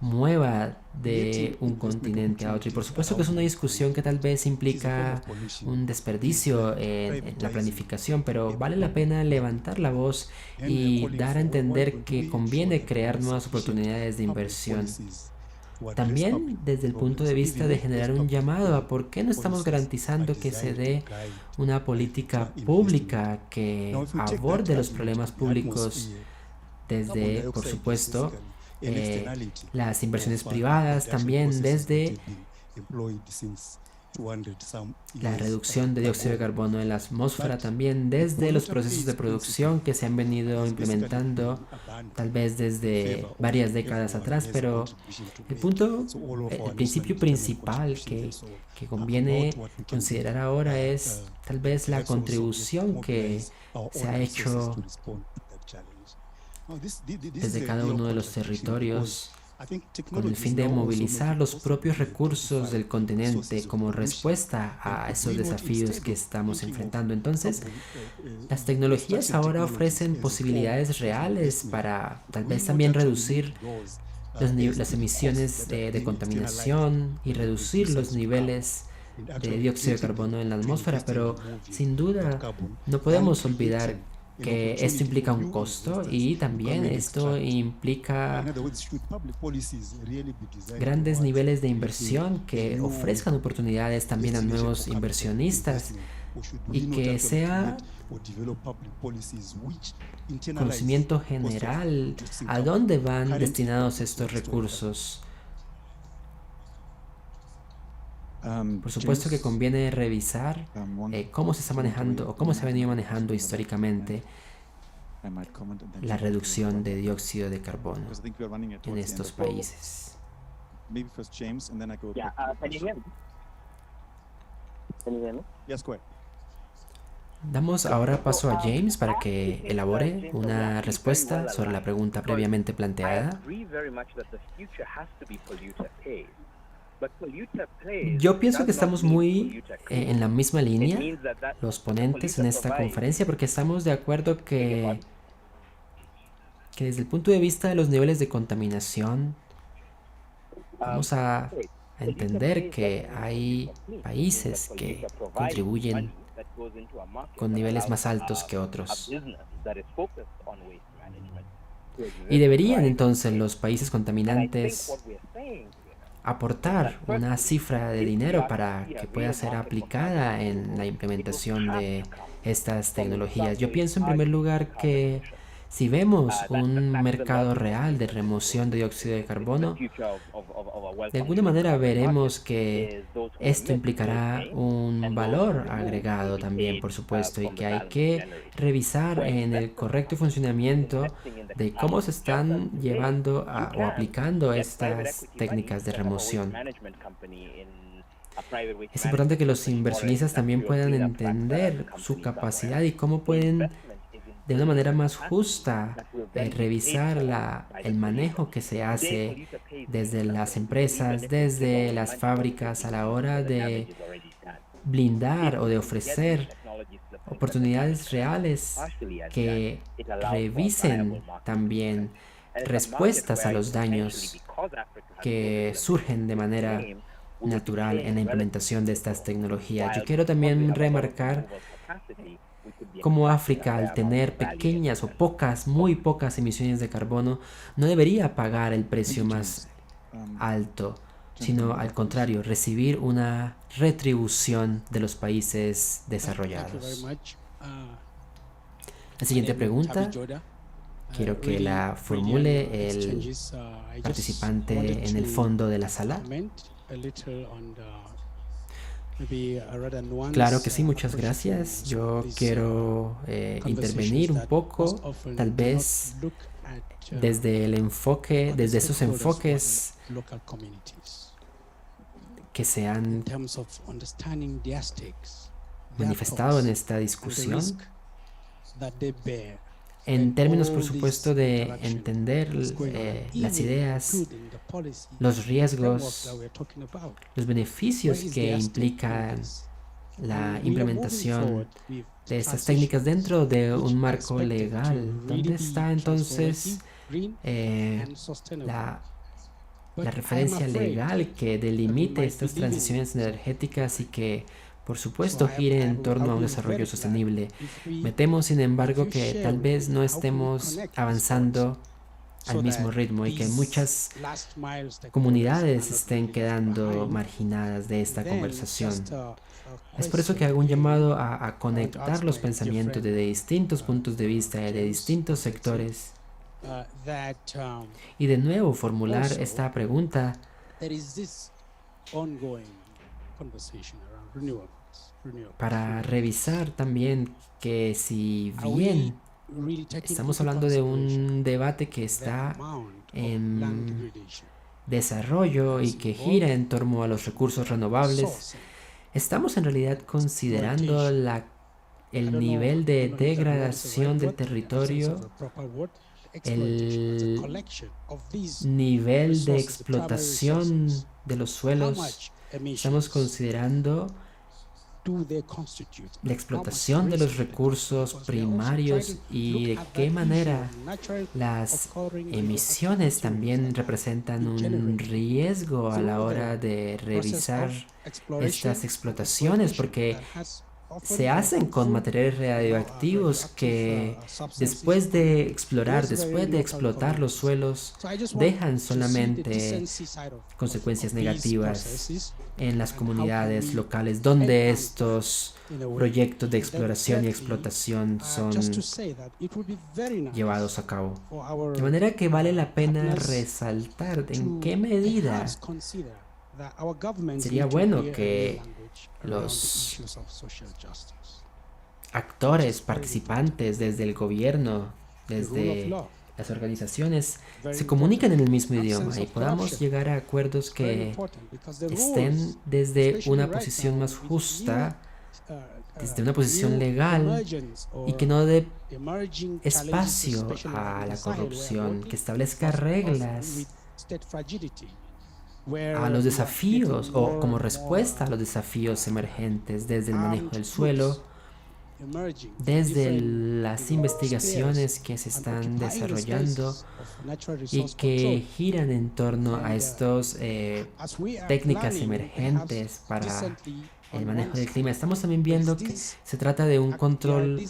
Speaker 1: mueva de un continente a otro. Y por supuesto que es una discusión que tal vez implica un desperdicio en la planificación, pero vale la pena levantar la voz y dar a entender que conviene crear nuevas oportunidades de inversión. También desde el punto de vista de generar un llamado a por qué no estamos garantizando que se dé una política pública que aborde los problemas públicos desde, por supuesto, las inversiones privadas, también desde la reducción de dióxido de carbono en la atmósfera, también desde los procesos de producción que se han venido implementando tal vez desde varias décadas atrás, pero el principio principal que conviene considerar ahora es tal vez la contribución que se ha hecho desde cada uno de los territorios con el fin de movilizar los propios recursos del continente como respuesta a esos desafíos que estamos enfrentando. Entonces, las tecnologías ahora ofrecen posibilidades reales para tal vez también reducir las emisiones de contaminación y reducir los niveles de dióxido de carbono en la atmósfera, pero sin duda no podemos olvidar que esto implica un costo y también esto implica grandes niveles de inversión que ofrezcan oportunidades también a nuevos inversionistas y que sea conocimiento general a dónde van destinados estos recursos. Por supuesto que conviene revisar cómo se está manejando o cómo se ha venido manejando históricamente la reducción de dióxido de carbono en estos países.
Speaker 2: Yeah, can you hear me? Can you hear me?
Speaker 3: Yes, go ahead.
Speaker 1: Damos ahora paso a James para que elabore una respuesta sobre la pregunta previamente planteada. Yo pienso que estamos muy en la misma línea, los ponentes en esta conferencia, porque estamos de acuerdo que desde el punto de vista de los niveles de contaminación, vamos a entender que hay países que contribuyen con niveles más altos que otros. Y deberían entonces los países contaminantes aportar una cifra de dinero para que pueda ser aplicada en la implementación de estas tecnologías. Yo pienso en primer lugar que si vemos un mercado real de remoción de dióxido de carbono, de alguna manera veremos que esto implicará un valor agregado también, por supuesto, y que hay que revisar en el correcto funcionamiento de cómo se están llevando o aplicando estas técnicas de remoción. Es importante que los inversionistas también puedan entender su capacidad y cómo pueden de una manera más justa revisar el manejo que se hace desde las empresas, desde las fábricas a la hora de blindar o de ofrecer oportunidades reales que revisen también respuestas a los daños que surgen de manera natural en la implementación de estas tecnologías. Yo quiero también remarcar cómo África, al tener pequeñas o pocas, muy pocas emisiones de carbono, no debería pagar el precio más alto, sino al contrario, recibir una retribución de los países desarrollados. La siguiente pregunta quiero que la formule el participante en el fondo de la sala. Claro que sí, muchas gracias. Yo quiero intervenir un poco, tal vez desde el enfoque, desde esos enfoques que se han manifestado en esta discusión, en términos, por supuesto, de entender las ideas, los riesgos, los beneficios que implica la implementación de estas técnicas dentro de un marco legal. ¿Dónde está entonces la referencia legal que delimite estas transiciones energéticas y que, por supuesto, gire en torno a un desarrollo sostenible? Me temo, sin embargo, que tal vez no estemos avanzando al mismo ritmo y que muchas comunidades estén quedando marginadas de esta conversación. Es por eso que hago un llamado a conectar los pensamientos de distintos puntos de vista, de distintos sectores, y de nuevo formular esta pregunta: para revisar también que si bien estamos hablando de un debate que está en desarrollo y que gira en torno a los recursos renovables, estamos en realidad considerando el nivel de degradación del territorio, el nivel de explotación de los suelos. Estamos considerando la explotación de los recursos primarios y de qué manera las emisiones también representan un riesgo a la hora de revisar estas explotaciones, porque se hacen con materiales radioactivos que después de explorar, después de explotar los suelos, dejan solamente consecuencias negativas en las comunidades locales donde estos proyectos de exploración y explotación son llevados a cabo. De manera que vale la pena resaltar en qué medida sería bueno que los actores participantes desde el gobierno, desde las organizaciones, se comuniquen en el mismo idioma y podamos llegar a acuerdos que estén desde una posición más justa, desde una posición legal y que no dé espacio a la corrupción, que establezca reglas a los desafíos o como respuesta a los desafíos emergentes desde el manejo del suelo, desde las investigaciones que se están desarrollando y que giran en torno a estas técnicas emergentes para el manejo del clima. Estamos también viendo que se trata de un control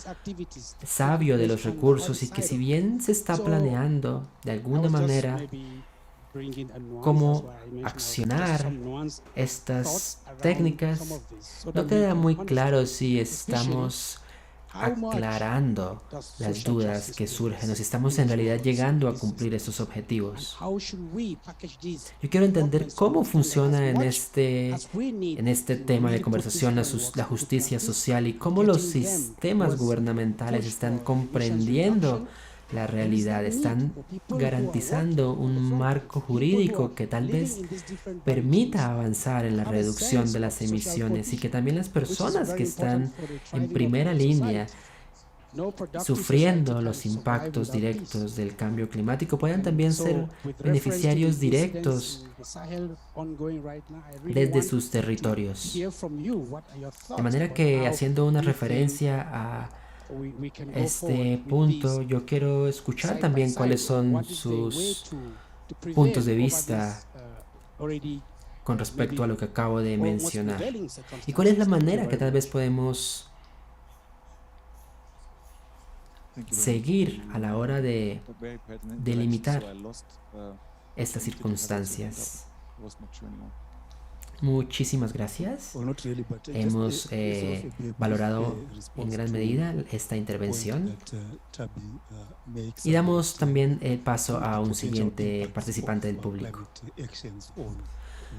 Speaker 1: sabio de los recursos y que si bien se está planeando de alguna manera cómo accionar estas técnicas, no queda muy claro si estamos aclarando las dudas que surgen o si estamos en realidad llegando a cumplir estos objetivos. Yo quiero entender cómo funciona en este tema de conversación la justicia social y cómo los sistemas gubernamentales están comprendiendo la realidad, están garantizando un marco jurídico que tal vez permita avanzar en la reducción de las emisiones y que también las personas que están en primera línea sufriendo los impactos directos del cambio climático puedan también ser beneficiarios directos desde sus territorios. De manera que, haciendo una referencia a este punto, yo quiero escuchar también cuáles son sus puntos de vista con respecto a lo que acabo de mencionar y cuál es la manera que tal vez podemos seguir a la hora de delimitar estas circunstancias. Muchísimas gracias. Hemos valorado en gran medida esta intervención y damos también el paso a un siguiente participante del público.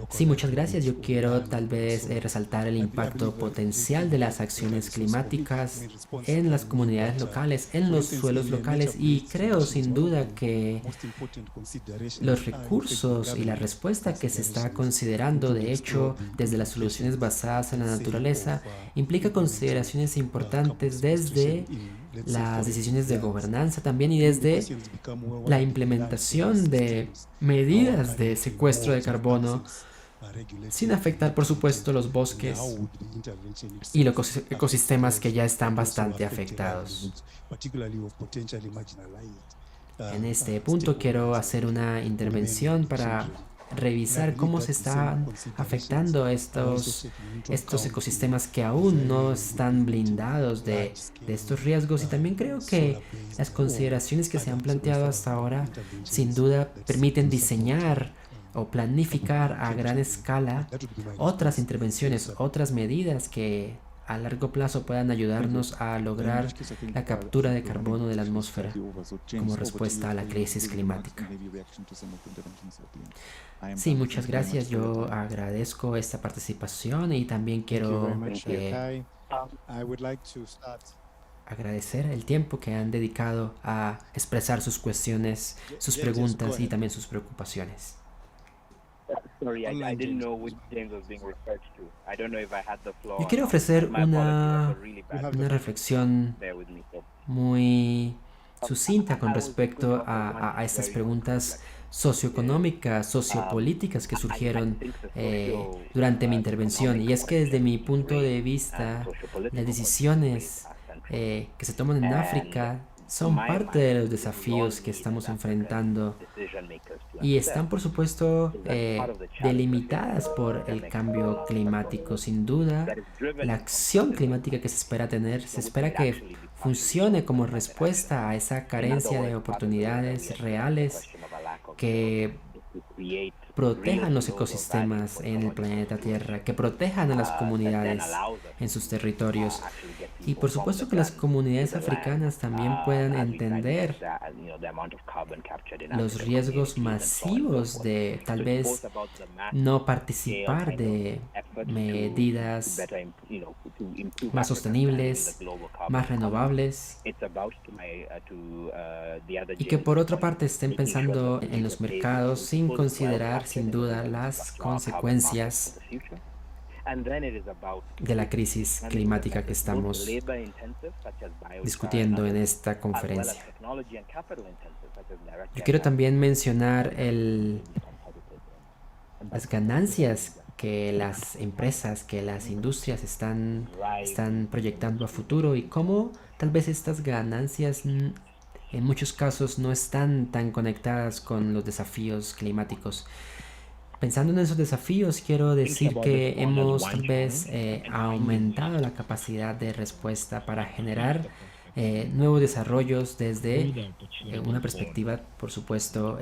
Speaker 1: Sí, muchas gracias. Yo quiero tal vez resaltar el impacto potencial de las acciones climáticas en las comunidades locales, en los suelos locales, y creo sin duda que los recursos y la respuesta que se está considerando, de hecho, desde las soluciones basadas en la naturaleza, implica consideraciones importantes desde las decisiones de gobernanza también y desde la implementación de medidas de secuestro de carbono sin afectar, por supuesto, los bosques y los ecosistemas que ya están bastante afectados. En este punto quiero hacer una intervención para revisar cómo se están afectando estos ecosistemas que aún no están blindados de estos riesgos, y también creo que las consideraciones que se han planteado hasta ahora sin duda permiten diseñar o planificar a gran escala otras intervenciones, otras medidas que a largo plazo puedan ayudarnos a lograr la captura de carbono de la atmósfera como respuesta a la crisis climática. Sí, muchas gracias. Yo agradezco esta participación y también quiero agradecer el tiempo que han dedicado a expresar sus cuestiones, sus preguntas y también sus preocupaciones. Yo quiero ofrecer una reflexión muy sucinta con respecto a estas preguntas socioeconómicas, sociopolíticas que surgieron durante mi intervención. Y es que desde mi punto de vista, las decisiones que se toman en África son parte de los desafíos que estamos enfrentando y están, por supuesto, delimitadas por el cambio climático. Sin duda, la acción climática que se espera tener, se espera que funcione como respuesta a esa carencia de oportunidades reales que protejan los ecosistemas en el planeta Tierra, que protejan a las comunidades en sus territorios. Y por supuesto que las comunidades africanas también puedan entender los riesgos masivos de tal vez no participar de medidas más sostenibles, más renovables, y que por otra parte estén pensando en los mercados sin considerar sin duda las consecuencias de la crisis climática que estamos discutiendo en esta conferencia. Yo quiero también mencionar las ganancias que las empresas, que las industrias están proyectando a futuro y cómo tal vez estas ganancias en muchos casos no están tan conectadas con los desafíos climáticos. Pensando en esos desafíos, quiero decir que hemos tal vez aumentado la capacidad de respuesta para generar nuevos desarrollos desde una perspectiva, por supuesto,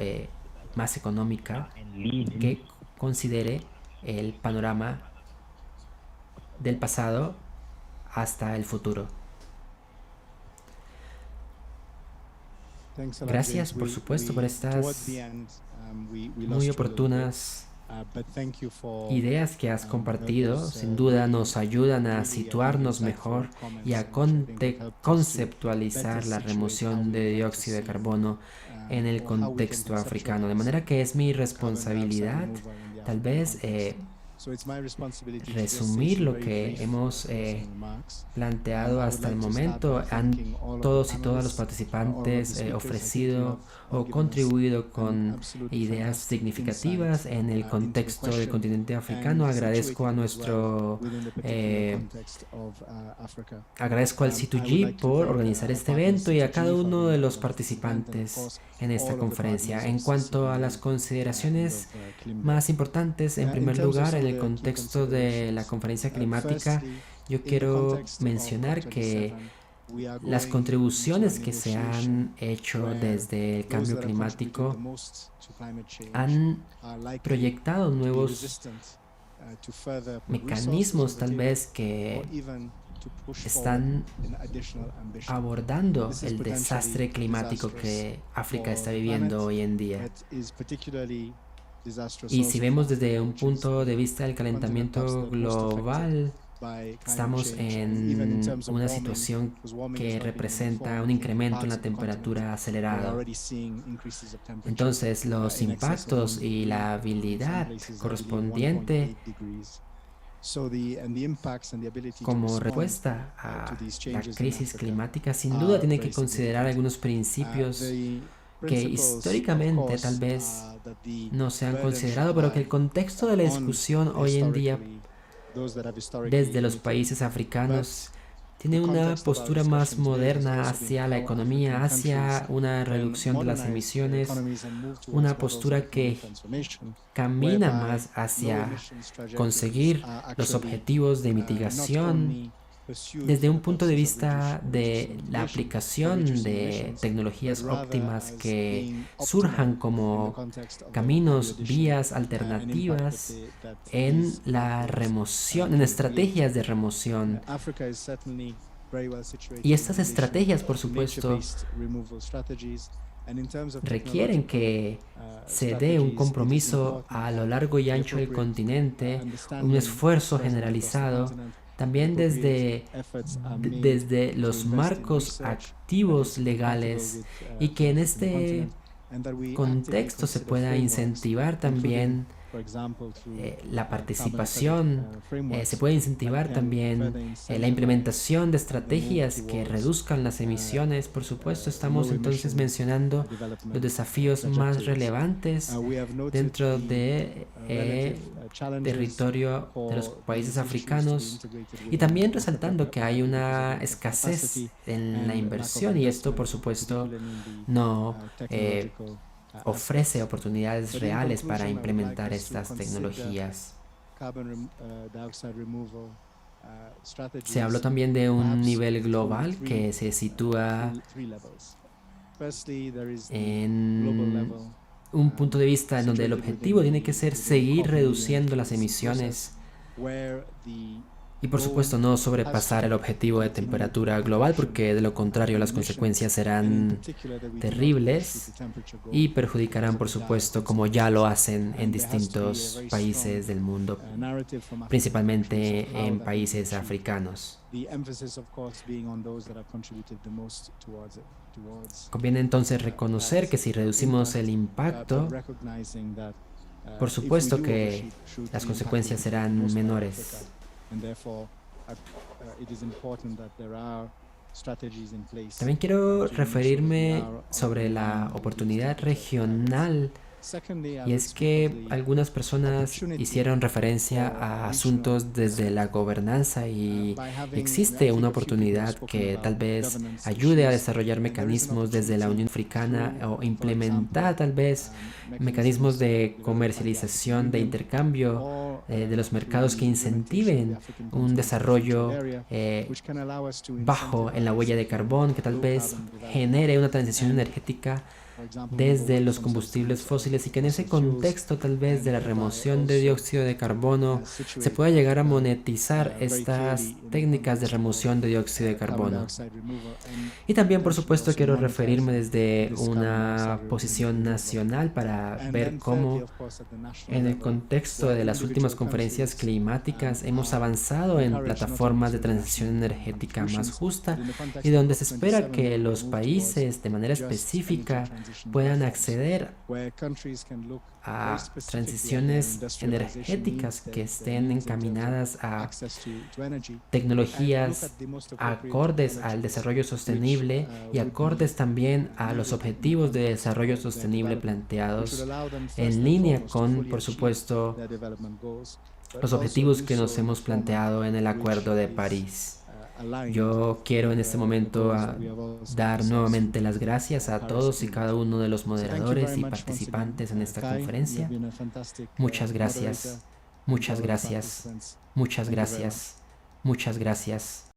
Speaker 1: más económica, que considere el panorama del pasado hasta el futuro. Gracias, por supuesto, por estas muy oportunas ideas que has compartido. Sin duda nos ayudan a situarnos mejor y a conceptualizar la remoción de dióxido de carbono en el contexto africano. De manera que es mi responsabilidad, tal vez, resumir lo que hemos planteado hasta el momento. Han todos y todas los participantes ofrecido o contribuido con ideas significativas en el contexto del continente africano. Agradezco a agradezco al C2G por organizar este evento y a cada uno de los participantes en esta conferencia. En cuanto a las consideraciones más importantes, en primer lugar, en el contexto de la conferencia climática, yo quiero mencionar que las contribuciones que se han hecho desde el cambio climático han proyectado nuevos mecanismos tal vez que están abordando el desastre climático que África está viviendo hoy en día. Y si vemos desde un punto de vista del calentamiento global, estamos en una situación que representa un incremento en la temperatura acelerado. Entonces, los impactos y la habilidad correspondiente como respuesta a la crisis climática, sin duda tiene que considerar algunos principios que históricamente tal vez no se han considerado, pero que el contexto de la discusión hoy en día desde los países africanos tiene una postura más moderna hacia la economía, hacia una reducción de las emisiones, una postura que camina más hacia conseguir los objetivos de mitigación desde un punto de vista de la aplicación de tecnologías óptimas que surjan como caminos, vías alternativas en la remoción, en estrategias de remoción. Y estas estrategias, por supuesto, requieren que se dé un compromiso a lo largo y ancho del continente, un esfuerzo generalizado, también desde los marcos activos legales, y que en este contexto se pueda incentivar también la participación, se puede incentivar también la implementación de estrategias que reduzcan las emisiones. Por supuesto, estamos entonces mencionando los desafíos más relevantes dentro de territorio de los países africanos, y también resaltando que hay una escasez en la inversión, y esto por supuesto no ofrece oportunidades reales para implementar estas tecnologías. Se habló también de un nivel global que se sitúa en un punto de vista en donde el objetivo tiene que ser seguir reduciendo las emisiones y por supuesto no sobrepasar el objetivo de temperatura global, porque de lo contrario las consecuencias serán terribles y perjudicarán por supuesto, como ya lo hacen en distintos países del mundo, principalmente en países africanos. Conviene entonces reconocer que si reducimos el impacto, por supuesto que las consecuencias serán menores. También quiero referirme sobre la oportunidad regional, y es que algunas personas hicieron referencia a asuntos desde la gobernanza, y existe una oportunidad que tal vez ayude a desarrollar mecanismos desde la Unión Africana o implementar tal vez mecanismos de comercialización, de intercambio de los mercados que incentiven un desarrollo bajo en la huella de carbón, que tal vez genere una transición energética desde los combustibles fósiles, y que en ese contexto tal vez de la remoción de dióxido de carbono se pueda llegar a monetizar estas técnicas de remoción de dióxido de carbono. Y también por supuesto quiero referirme desde una posición nacional para ver cómo en el contexto de las últimas conferencias climáticas hemos avanzado en plataformas de transición energética más justa, y donde se espera que los países de manera específica puedan acceder a transiciones energéticas que estén encaminadas a tecnologías acordes al desarrollo sostenible y acordes también a los objetivos de desarrollo sostenible planteados en línea con, por supuesto, los objetivos que nos hemos planteado en el Acuerdo de París. Yo quiero en este momento dar nuevamente las gracias a todos y cada uno de los moderadores y participantes en esta conferencia. Muchas gracias, muchas gracias, muchas gracias, muchas gracias.